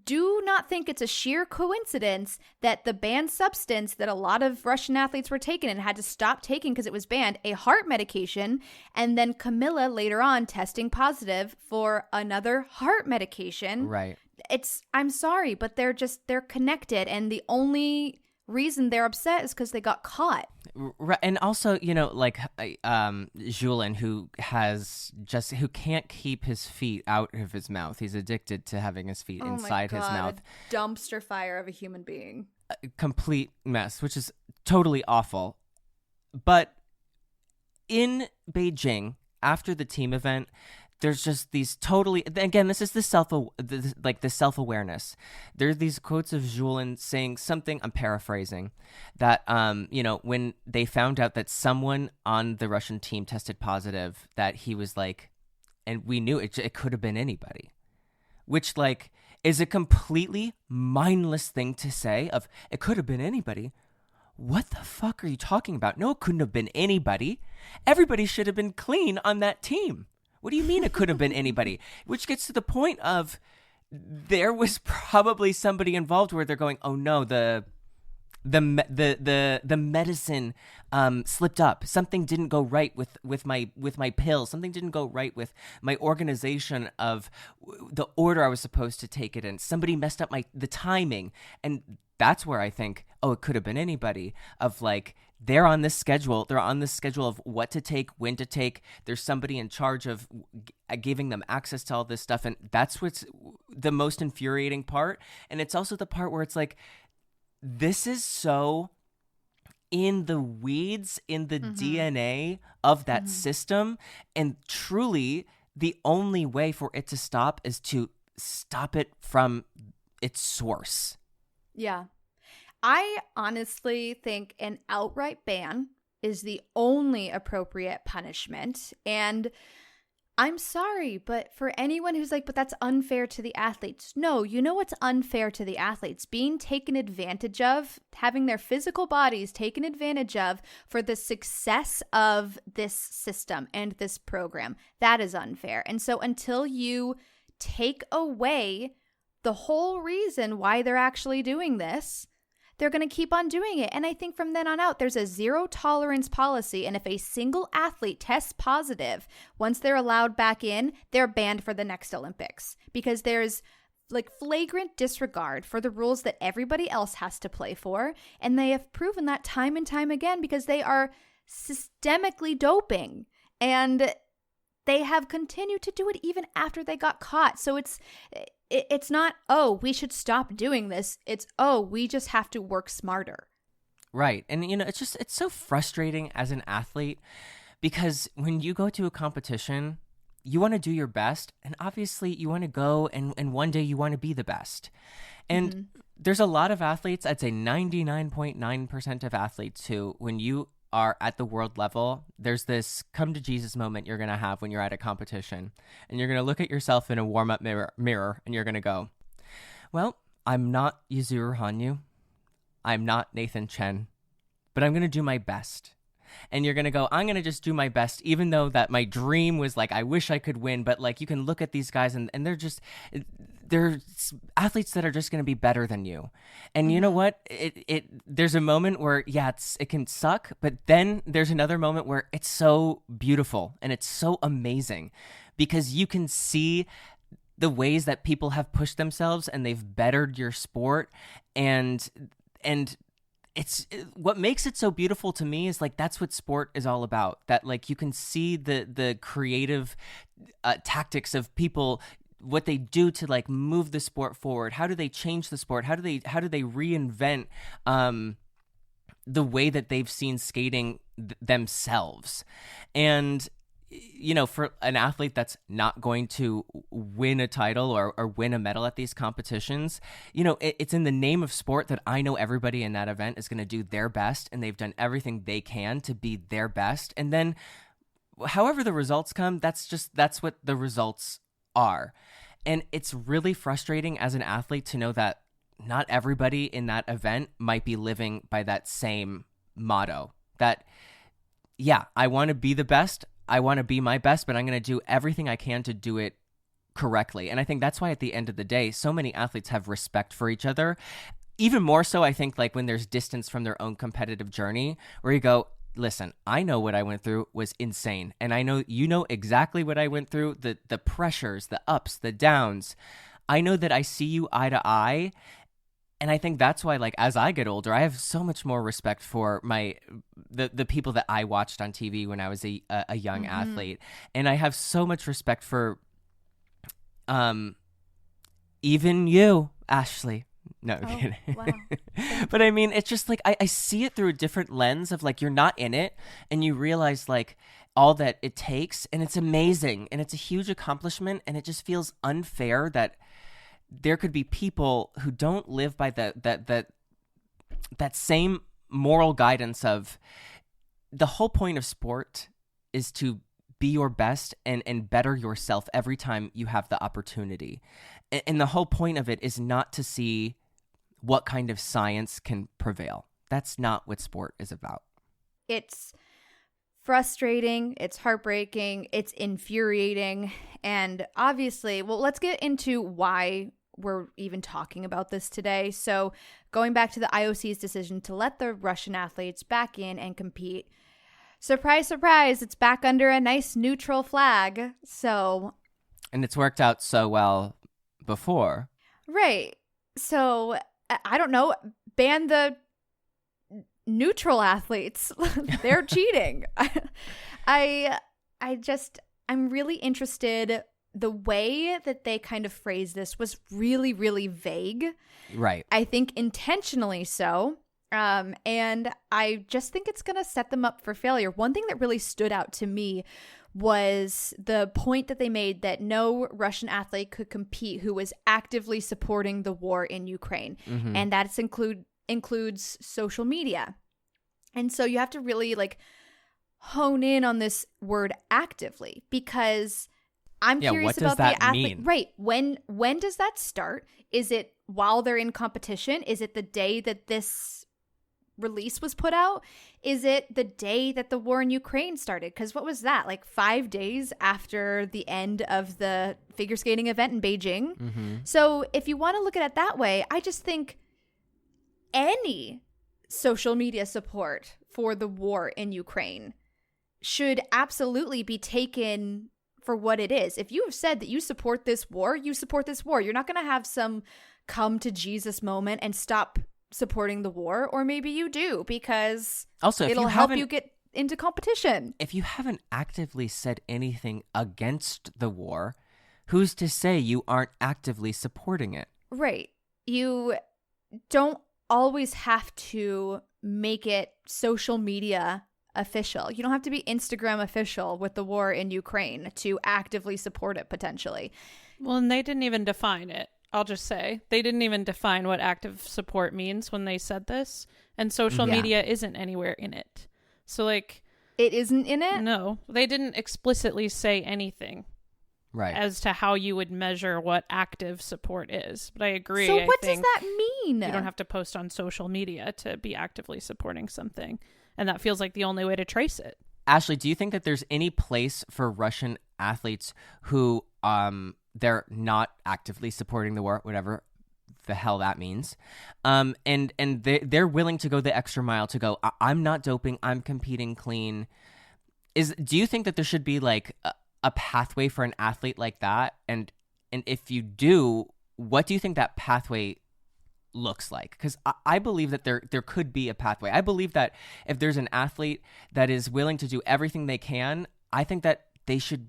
do not think it's a sheer coincidence that the banned substance that a lot of Russian athletes were taking and had to stop taking because it was banned, a heart medication, and then Camilla later on testing positive for another heart medication. Right. I'm sorry, but they're connected, and the only reason they're upset is because they got caught. Right. And also, Julien, who can't keep his feet out of his mouth. He's addicted to having his feet inside his mouth. A dumpster fire of a human being. A complete mess, which is totally awful. But in Beijing, after the team event, there's just these totally, again, this is the self-awareness. There's these quotes of Julien saying something, I'm paraphrasing, that when they found out that someone on the Russian team tested positive, that he was like, and we knew it could have been anybody, which like is a completely mindless thing to say, of it could have been anybody. What the fuck are you talking about? No, it couldn't have been anybody. Everybody should have been clean on that team. What do you mean it could have been anybody? Which gets to the point of there was probably somebody involved where they're going, oh no, the medicine slipped up. Something didn't go right with my pill. Something didn't go right with my organization of the order I was supposed to take it in. Somebody messed up the timing. And that's where I think, oh, it could have been anybody, of like, they're on this schedule. They're on this schedule of what to take, when to take. There's somebody in charge of giving them access to all this stuff. And that's what's the most infuriating part. And it's also the part where it's like, this is so in the weeds, in the DNA of that system. And truly, the only way for it to stop is to stop it from its source. Yeah. I honestly think an outright ban is the only appropriate punishment. And I'm sorry, but for anyone who's like, but that's unfair to the athletes. No, you know what's unfair to the athletes? Being taken advantage of, having their physical bodies taken advantage of for the success of this system and this program. That is unfair. And so until you take away the whole reason why they're actually doing this, they're going to keep on doing it. And I think from then on out, there's a zero tolerance policy. And if a single athlete tests positive, once they're allowed back in, they're banned for the next Olympics, because there's like flagrant disregard for the rules that everybody else has to play for. And they have proven that time and time again, because they are systemically doping, and they have continued to do it even after they got caught. So it's not, oh, we should stop doing this. It's, oh, we just have to work smarter. Right. And, it's so frustrating as an athlete, because when you go to a competition, you want to do your best. And obviously you want to go and one day you want to be the best. And there's a lot of athletes, I'd say 99.9% of athletes who, when you are at the world level, there's this come to Jesus moment you're going to have when you're at a competition, and you're going to look at yourself in a warm-up mirror and you're going to go, well, I'm not Yuzuru Hanyu, I'm not Nathan Chen, but I'm going to do my best. And you're going to go, I'm going to just do my best, even though that my dream was like, I wish I could win. But like, you can look at these guys and they're athletes that are just going to be better than you. And you know what? There's a moment where, yeah, it can suck. But then there's another moment where it's so beautiful and it's so amazing, because you can see the ways that people have pushed themselves and they've bettered your sport. And it's what makes it so beautiful to me is like, that's what sport is all about. That like, you can see the creative tactics of people, what they do to like move the sport forward. How do they change the sport? How do they reinvent the way that they've seen skating themselves? And for an athlete that's not going to win a title or win a medal at these competitions, it's in the name of sport that I know everybody in that event is going to do their best, and they've done everything they can to be their best. And then however the results come, that's what the results are. And it's really frustrating as an athlete to know that not everybody in that event might be living by that same motto. That, yeah, I want to be the best, I want to be my best, but I'm going to do everything I can to do it correctly. And I think that's why at the end of the day, so many athletes have respect for each other. Even more so, I think, like when there's distance from their own competitive journey, where you go, listen, I know what I went through was insane. And I know you know exactly what I went through, the pressures, the ups, the downs. I know that I see you eye to eye. And I think that's why, like, as I get older, I have so much more respect for the people that I watched on TV when I was a young athlete. And I have so much respect for even you, Ashley. No, I'm kidding. Wow. But I mean, it's just like I see it through a different lens of like, you're not in it, and you realize like all that it takes, and it's amazing, and it's a huge accomplishment, and it just feels unfair that there could be people who don't live by that same moral guidance of the whole point of sport is to be your best and better yourself every time you have the opportunity. And the whole point of it is not to see what kind of science can prevail. That's not what sport is about. It's frustrating, it's heartbreaking, it's infuriating, and obviously, well, let's get into why we're even talking about this today. So going back to the IOC's decision to let the Russian athletes back in and compete, surprise, surprise, it's back under a nice neutral flag. So, and it's worked out so well before. Right. So, I don't know, ban the neutral athletes. They're cheating. I'm really interested. The way that they kind of phrased this was really, really vague. Right. I think intentionally so. And I just think it's going to set them up for failure. One thing that really stood out to me was the point that they made that no Russian athlete could compete who was actively supporting the war in Ukraine. Mm-hmm. And that includes social media. And so you have to really hone in on this word actively, because I'm curious about the athlete. Mean? Right. When does that start? Is it while they're in competition? Is it the day that this release was put out? Is it the day that the war in Ukraine started? Because what was that? 5 days after the end of the figure skating event in Beijing? Mm-hmm. So if you want to look at it that way, I just think any social media support for the war in Ukraine should absolutely be taken for what it is. If you have said that you support this war, you support this war. You're not going to have some come to Jesus moment and stop supporting the war, or maybe you do, because also it'll help you get into competition. If you haven't actively said anything against the war, who's to say you aren't actively supporting it? Right. You don't always have to make it social media official. You don't have to be Instagram official with the war in Ukraine to actively support it, potentially. Well, and they didn't even define it. I'll just say they didn't even define what active support means when they said this, and social media isn't anywhere in it. So it isn't in it? No, they didn't explicitly say anything as to how you would measure what active support is. But I agree. So what does that mean? You don't have to post on social media to be actively supporting something. And that feels like the only way to trace it. Ashley, do you think that there's any place for Russian athletes who they're not actively supporting the war, whatever the hell that means, and they're willing to go the extra mile to go, I'm not doping, I'm competing clean? Do you think that there should be a pathway for an athlete like that? And if you do, what do you think that pathway looks like? Because I believe that there could be a pathway. I believe that if there's an athlete that is willing to do everything they can, I think that they should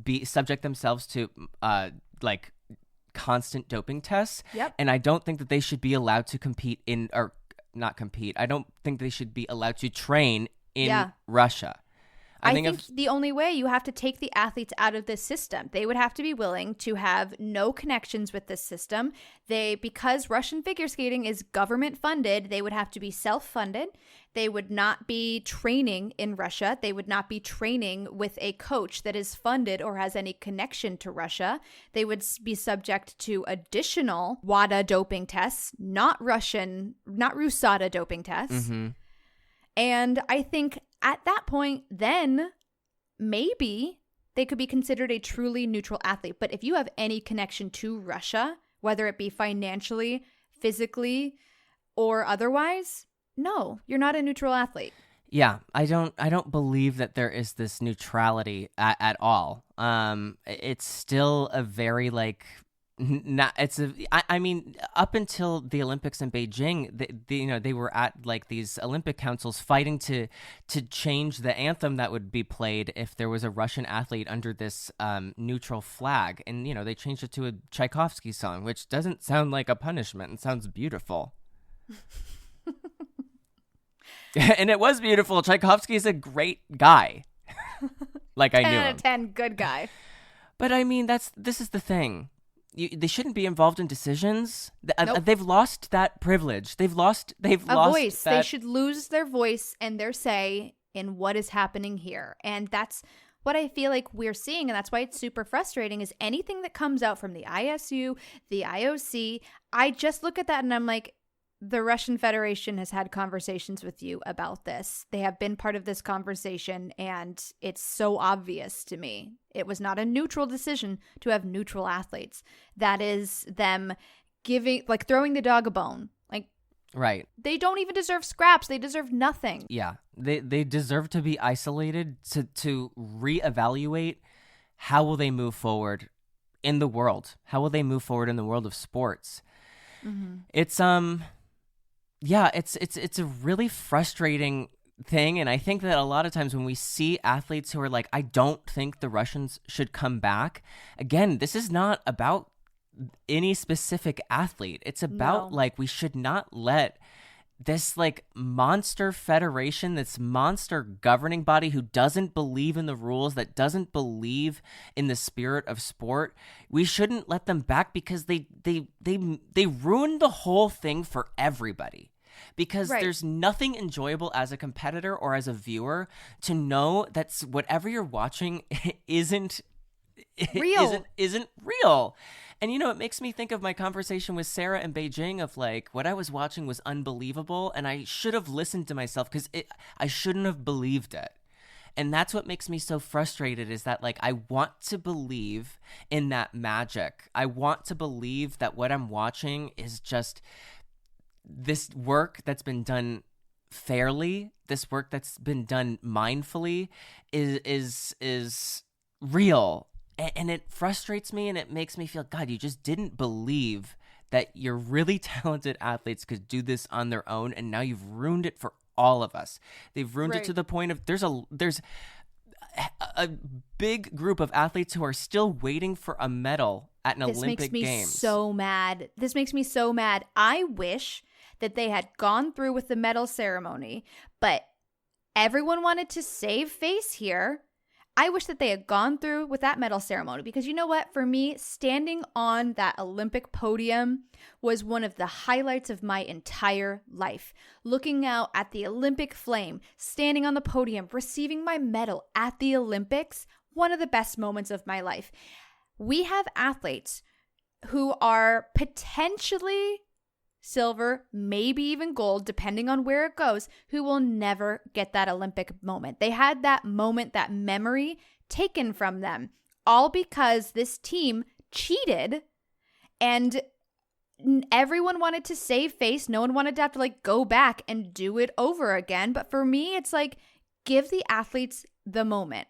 be subject themselves to constant doping tests. Yep. And I don't think that they should be allowed to compete or not compete. I don't think they should be allowed to train in Russia. I think the only way, you have to take the athletes out of this system. They would have to be willing to have no connections with this system. Because Russian figure skating is government funded, they would have to be self-funded. They would not be training in Russia. They would not be training with a coach that is funded or has any connection to Russia. They would be subject to additional WADA doping tests, not RUSADA doping tests. Mm-hmm. And I think at that point, then maybe they could be considered a truly neutral athlete. But if you have any connection to Russia, whether it be financially, physically, or otherwise, no, you're not a neutral athlete. Yeah, I don't believe that there is this neutrality at all. It's still a very I mean, up until the Olympics in Beijing, they were at these Olympic councils fighting to change the anthem that would be played if there was a Russian athlete under this neutral flag, and they changed it to a Tchaikovsky song, which doesn't sound like a punishment and sounds beautiful. And it was beautiful. Tchaikovsky is a great guy. Like I 10 knew out him. of 10, good guy. But I mean, this is the thing. They shouldn't be involved in decisions. Nope. They've lost that privilege. They've lost A voice. that. They should lose their voice and their say in what is happening here. And that's what I feel like we're seeing. And that's why it's super frustrating is anything that comes out from the ISU, the IOC, I just look at that and I'm like, the Russian Federation has had conversations with you about this. They have been part of this conversation, and it's so obvious to me. It was not a neutral decision to have neutral athletes. That is them throwing the dog a bone. Like, Right. they don't even deserve scraps. They deserve nothing. Yeah. They deserve to be isolated to reevaluate how will they move forward in the world. How will they move forward in the world of sports? Mm-hmm. It's yeah, it's a really frustrating thing, and I think that a lot of times when we see athletes who are like, I don't think the Russians should come back, again, this is not about any specific athlete. It's about No. like we should not let this like monster federation, this monster governing body who doesn't believe in the rules, that doesn't believe in the spirit of sport, we shouldn't let them back because they ruined the whole thing for everybody. Because Right. there's nothing enjoyable as a competitor or as a viewer to know that whatever you're watching isn't Real. isn't real. And you know, it makes me think of my conversation with Sarah in Beijing of like what I was watching was unbelievable and I should have listened to myself because I shouldn't have believed it. And that's what makes me so frustrated is that like I want to believe in that magic. I want to believe that what I'm watching is just this work that's been done fairly, this work that's been done mindfully is real. And it frustrates me and it makes me feel, God, you just didn't believe that your really talented athletes could do this on their own, and now you've ruined it for all of us. They've ruined it Right. to the point of there's a big group of athletes who are still waiting for a medal at an This Olympic makes me Games. so mad. This makes me so mad. I wish that they had gone through with the medal ceremony, but everyone wanted to save face here. I wish that they had gone through with that medal ceremony because you know what? For me, standing on that Olympic podium was one of the highlights of my entire life. Looking out at the Olympic flame, standing on the podium, receiving my medal at the Olympics, one of the best moments of my life. We have athletes who are potentially silver, maybe even gold, depending on where it goes, who will never get that Olympic moment. They had that moment, that memory taken from them, all because this team cheated and everyone wanted to save face. No one wanted to have to like go back and do it over again. But for me, it's like, give the athletes the moment.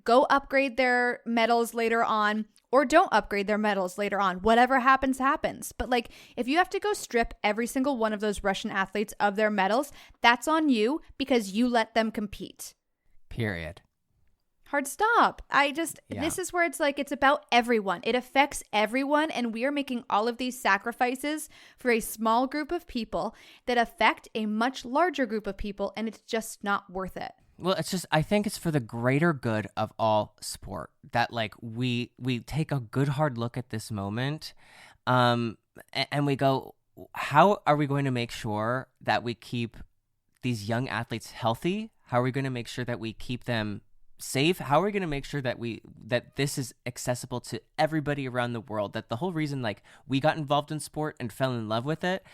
Go upgrade their medals later on, or don't upgrade their medals later on. Whatever happens, happens. But like, if you have to go strip every single one of those Russian athletes of their medals, that's on you because you let them compete. Period. Hard stop. This is where it's like, it's about everyone. It affects everyone. And we are making all of these sacrifices for a small group of people that affect a much larger group of people. And it's just not worth it. Well, it's just I think it's for the greater good of all sport that like we take a good hard look at this moment, and we go, how are we going to make sure that we keep these young athletes healthy? How are we going to make sure that we keep them safe? How are we going to make sure that that this is accessible to everybody around the world? That the whole reason like we got involved in sport and fell in love with it.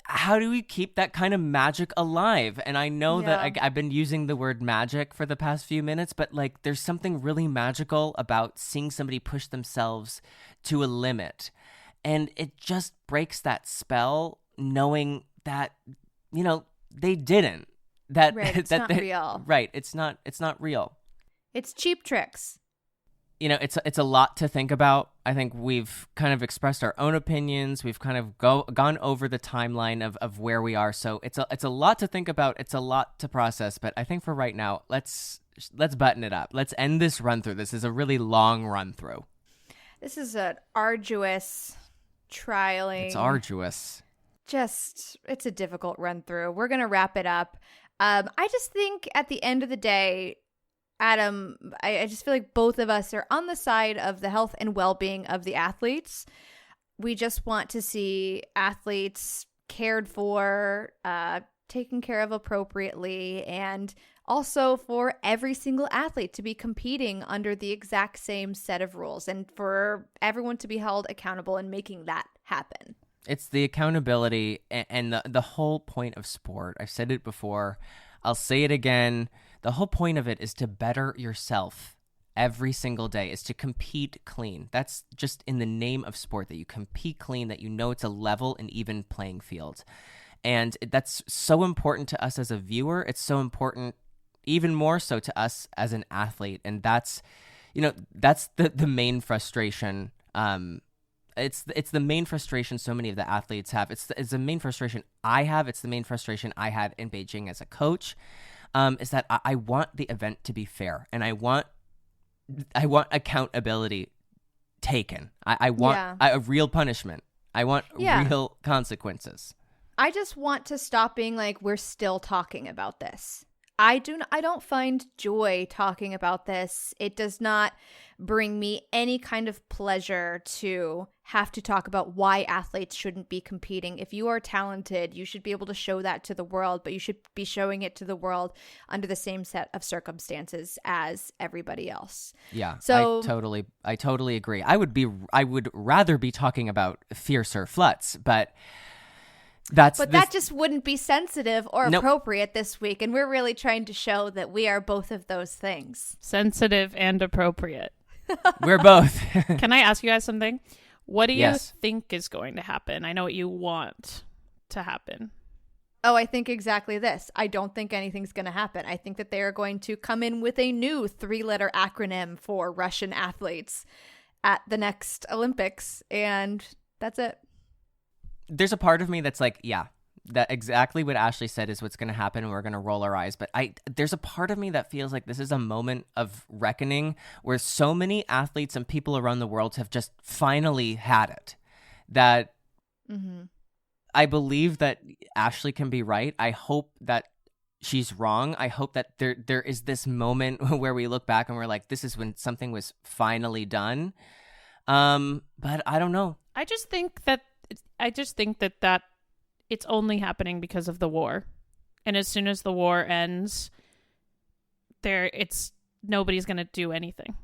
How do we keep that kind of magic alive? And I know that I've been using the word magic for the past few minutes, but like there's something really magical about seeing somebody push themselves to a limit. And it just breaks that spell knowing that, you know, they didn't. That Right, it's that not real. Right, it's not real. It's cheap tricks. You know, it's a lot to think about. I think we've kind of expressed our own opinions. We've kind of gone over the timeline of where we are. So it's a lot to think about. It's a lot to process. But I think for right now, let's button it up. Let's end this run through. This is a really long run through. This is an arduous trialing. It's arduous. It's a difficult run through. We're going to wrap it up. I just think at the end of the day, Adam, I just feel like both of us are on the side of the health and well-being of the athletes. We just want to see athletes cared for, taken care of appropriately, and also for every single athlete to be competing under the exact same set of rules and for everyone to be held accountable in making that happen. It's the accountability and the whole point of sport. I've said it before. I'll say it again. The whole point of it is to better yourself every single day, is to compete clean. That's just in the name of sport, that you compete clean, that you know it's a level and even playing field. And that's so important to us as a viewer. It's so important, even more so to us as an athlete. And that's the main frustration. It's the main frustration so many of the athletes have. It's the main frustration I have. It's the main frustration I had in Beijing as a coach, is that I want the event to be fair, and I want accountability taken. I want a real punishment. I want real consequences. I just want to stop being like, we're still talking about this. I don't find joy talking about this. It does not bring me any kind of pleasure to have to talk about why athletes shouldn't be competing. If you are talented, you should be able to show that to the world, but you should be showing it to the world under the same set of circumstances as everybody else. Yeah, so I totally agree. I would rather be talking about fiercer fluts, but that just wouldn't be sensitive or appropriate this week, and we're really trying to show that we are both of those things. Sensitive and appropriate. We're both. Can I ask you guys something? What do you Yes. think is going to happen? I know what you want to happen. Oh, I think exactly this. I don't think anything's going to happen. I think that they are going to come in with a new 3-letter acronym for Russian athletes at the next Olympics, and that's it. There's a part of me that's like, yeah, that exactly what Ashley said is what's going to happen, and we're going to roll our eyes. But there's a part of me that feels like this is a moment of reckoning where so many athletes and people around the world have just finally had it. That I believe that Ashley can be right. I hope that she's wrong. I hope that there is this moment where we look back and we're like, this is when something was finally done. But I don't know. I just think that it's only happening because of the war. And as soon as the war ends, nobody's going to do anything.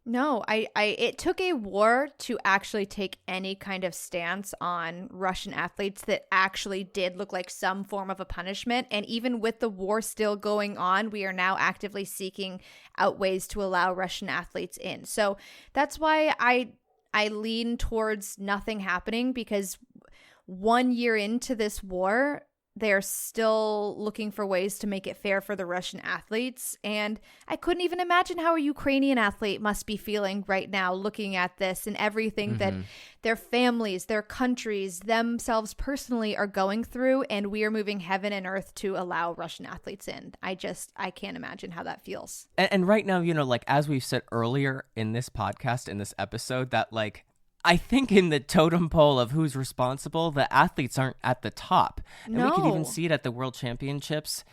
No, it took a war to actually take any kind of stance on Russian athletes that actually did look like some form of a punishment. And even with the war still going on, we are now actively seeking out ways to allow Russian athletes in. So that's why I lean towards nothing happening, because 1 year into this war, they're still looking for ways to make it fair for the Russian athletes. And I couldn't even imagine how a Ukrainian athlete must be feeling right now looking at this and everything that their families, their countries, themselves personally are going through. And we are moving heaven and earth to allow Russian athletes in. I can't imagine how that feels. And right now, like as we've said earlier in this podcast, in this episode, that like, I think in the totem pole of who's responsible, the athletes aren't at the top. And we could even see it at the World Championships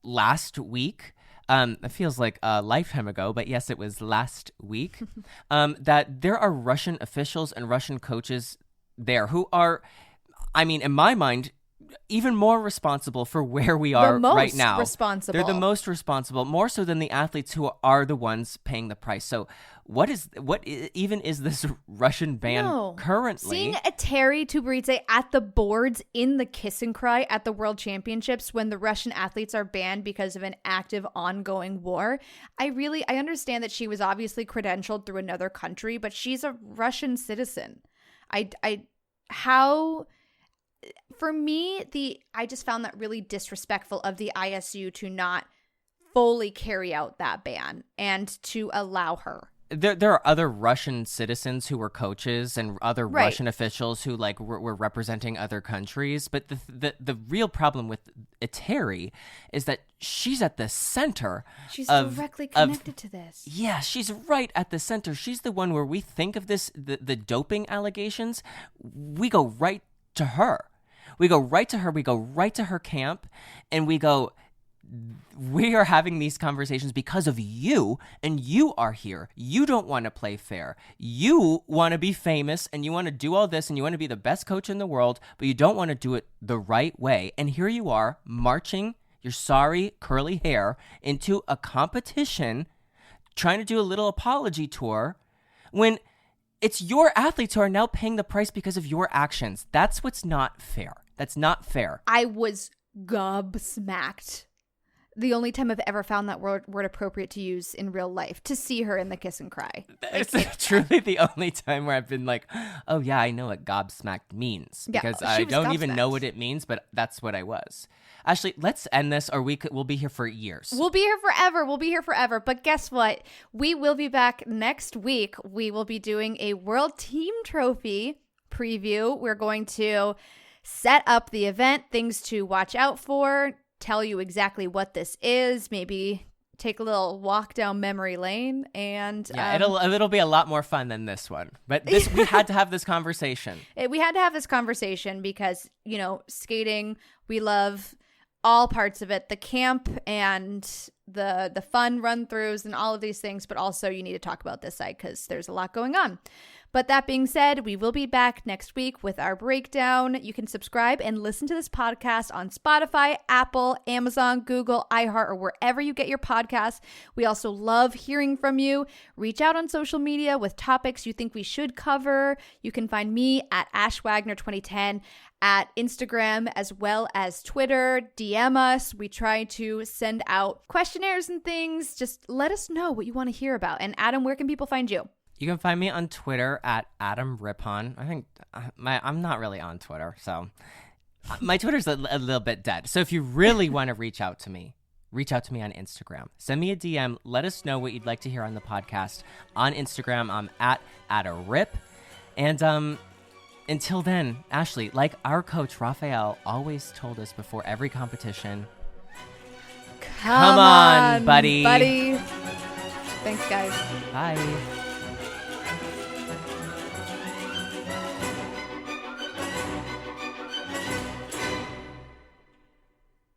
last week. It feels like a lifetime ago, but yes, it was last week. That there are Russian officials and Russian coaches there who are, I mean, in my mind, even more responsible for where we are right now. They're the most responsible, more so than the athletes who are the ones paying the price. So what even is this Russian ban currently? Seeing Eteri Tubridze at the boards in the kiss and cry at the World Championships when the Russian athletes are banned because of an active ongoing war. I understand that she was obviously credentialed through another country, but she's a Russian citizen. For me, I just found that really disrespectful of the ISU to not fully carry out that ban and to allow her. There are other Russian citizens who were coaches and other Russian officials who like were representing other countries, but the real problem with Eteri is that she's at the center. She's directly connected to this. Yeah, she's right at the center. She's the one where we think of this the doping allegations. We go right to her. We go right to her. We go right to her camp, and we go, we are having these conversations because of you, and you are here. You don't want to play fair. You want to be famous, and you want to do all this, and you want to be the best coach in the world, but you don't want to do it the right way. And here you are marching your sorry curly hair into a competition, trying to do a little apology tour when it's your athletes who are now paying the price because of your actions. That's what's not fair. That's not fair. I was gobsmacked. The only time I've ever found that word appropriate to use in real life, to see her in the kiss and cry. It's truly the only time where I've been like, oh yeah, I know what gobsmacked means. Yeah, because she I was don't even know gobsmacked. what it means, but that's what I was. Ashley, let's end this or we'll be here for years. We'll be here forever. We'll be here forever. But guess what? We will be back next week. We will be doing a World Team Trophy preview. We're going to set up the event, things to watch out for, tell you exactly what this is, maybe take a little walk down memory lane, and yeah, it'll be a lot more fun than this one. But we had to have this conversation. We had to have this conversation because, skating, we love all parts of it, the camp and the fun run-throughs and all of these things, but also you need to talk about this side because there's a lot going on. But that being said, we will be back next week with our breakdown. You can subscribe and listen to this podcast on Spotify, Apple, Amazon, Google, iHeart, or wherever you get your podcasts. We also love hearing from you. Reach out on social media with topics you think we should cover. You can find me at AshWagner2010 at Instagram as well as Twitter. DM us. We try to send out questionnaires and things. Just let us know what you want to hear about. And Adam, where can people find you? You can find me on Twitter at Adam Rippon. I think I'm not really on Twitter, so my Twitter's a little bit dead. So if you really want to reach out to me on Instagram. Send me a DM. Let us know what you'd like to hear on the podcast. On Instagram, I'm at @arip. And until then, Ashley, like our coach Raphael always told us before every competition, come on, buddy. Thanks, guys. Bye.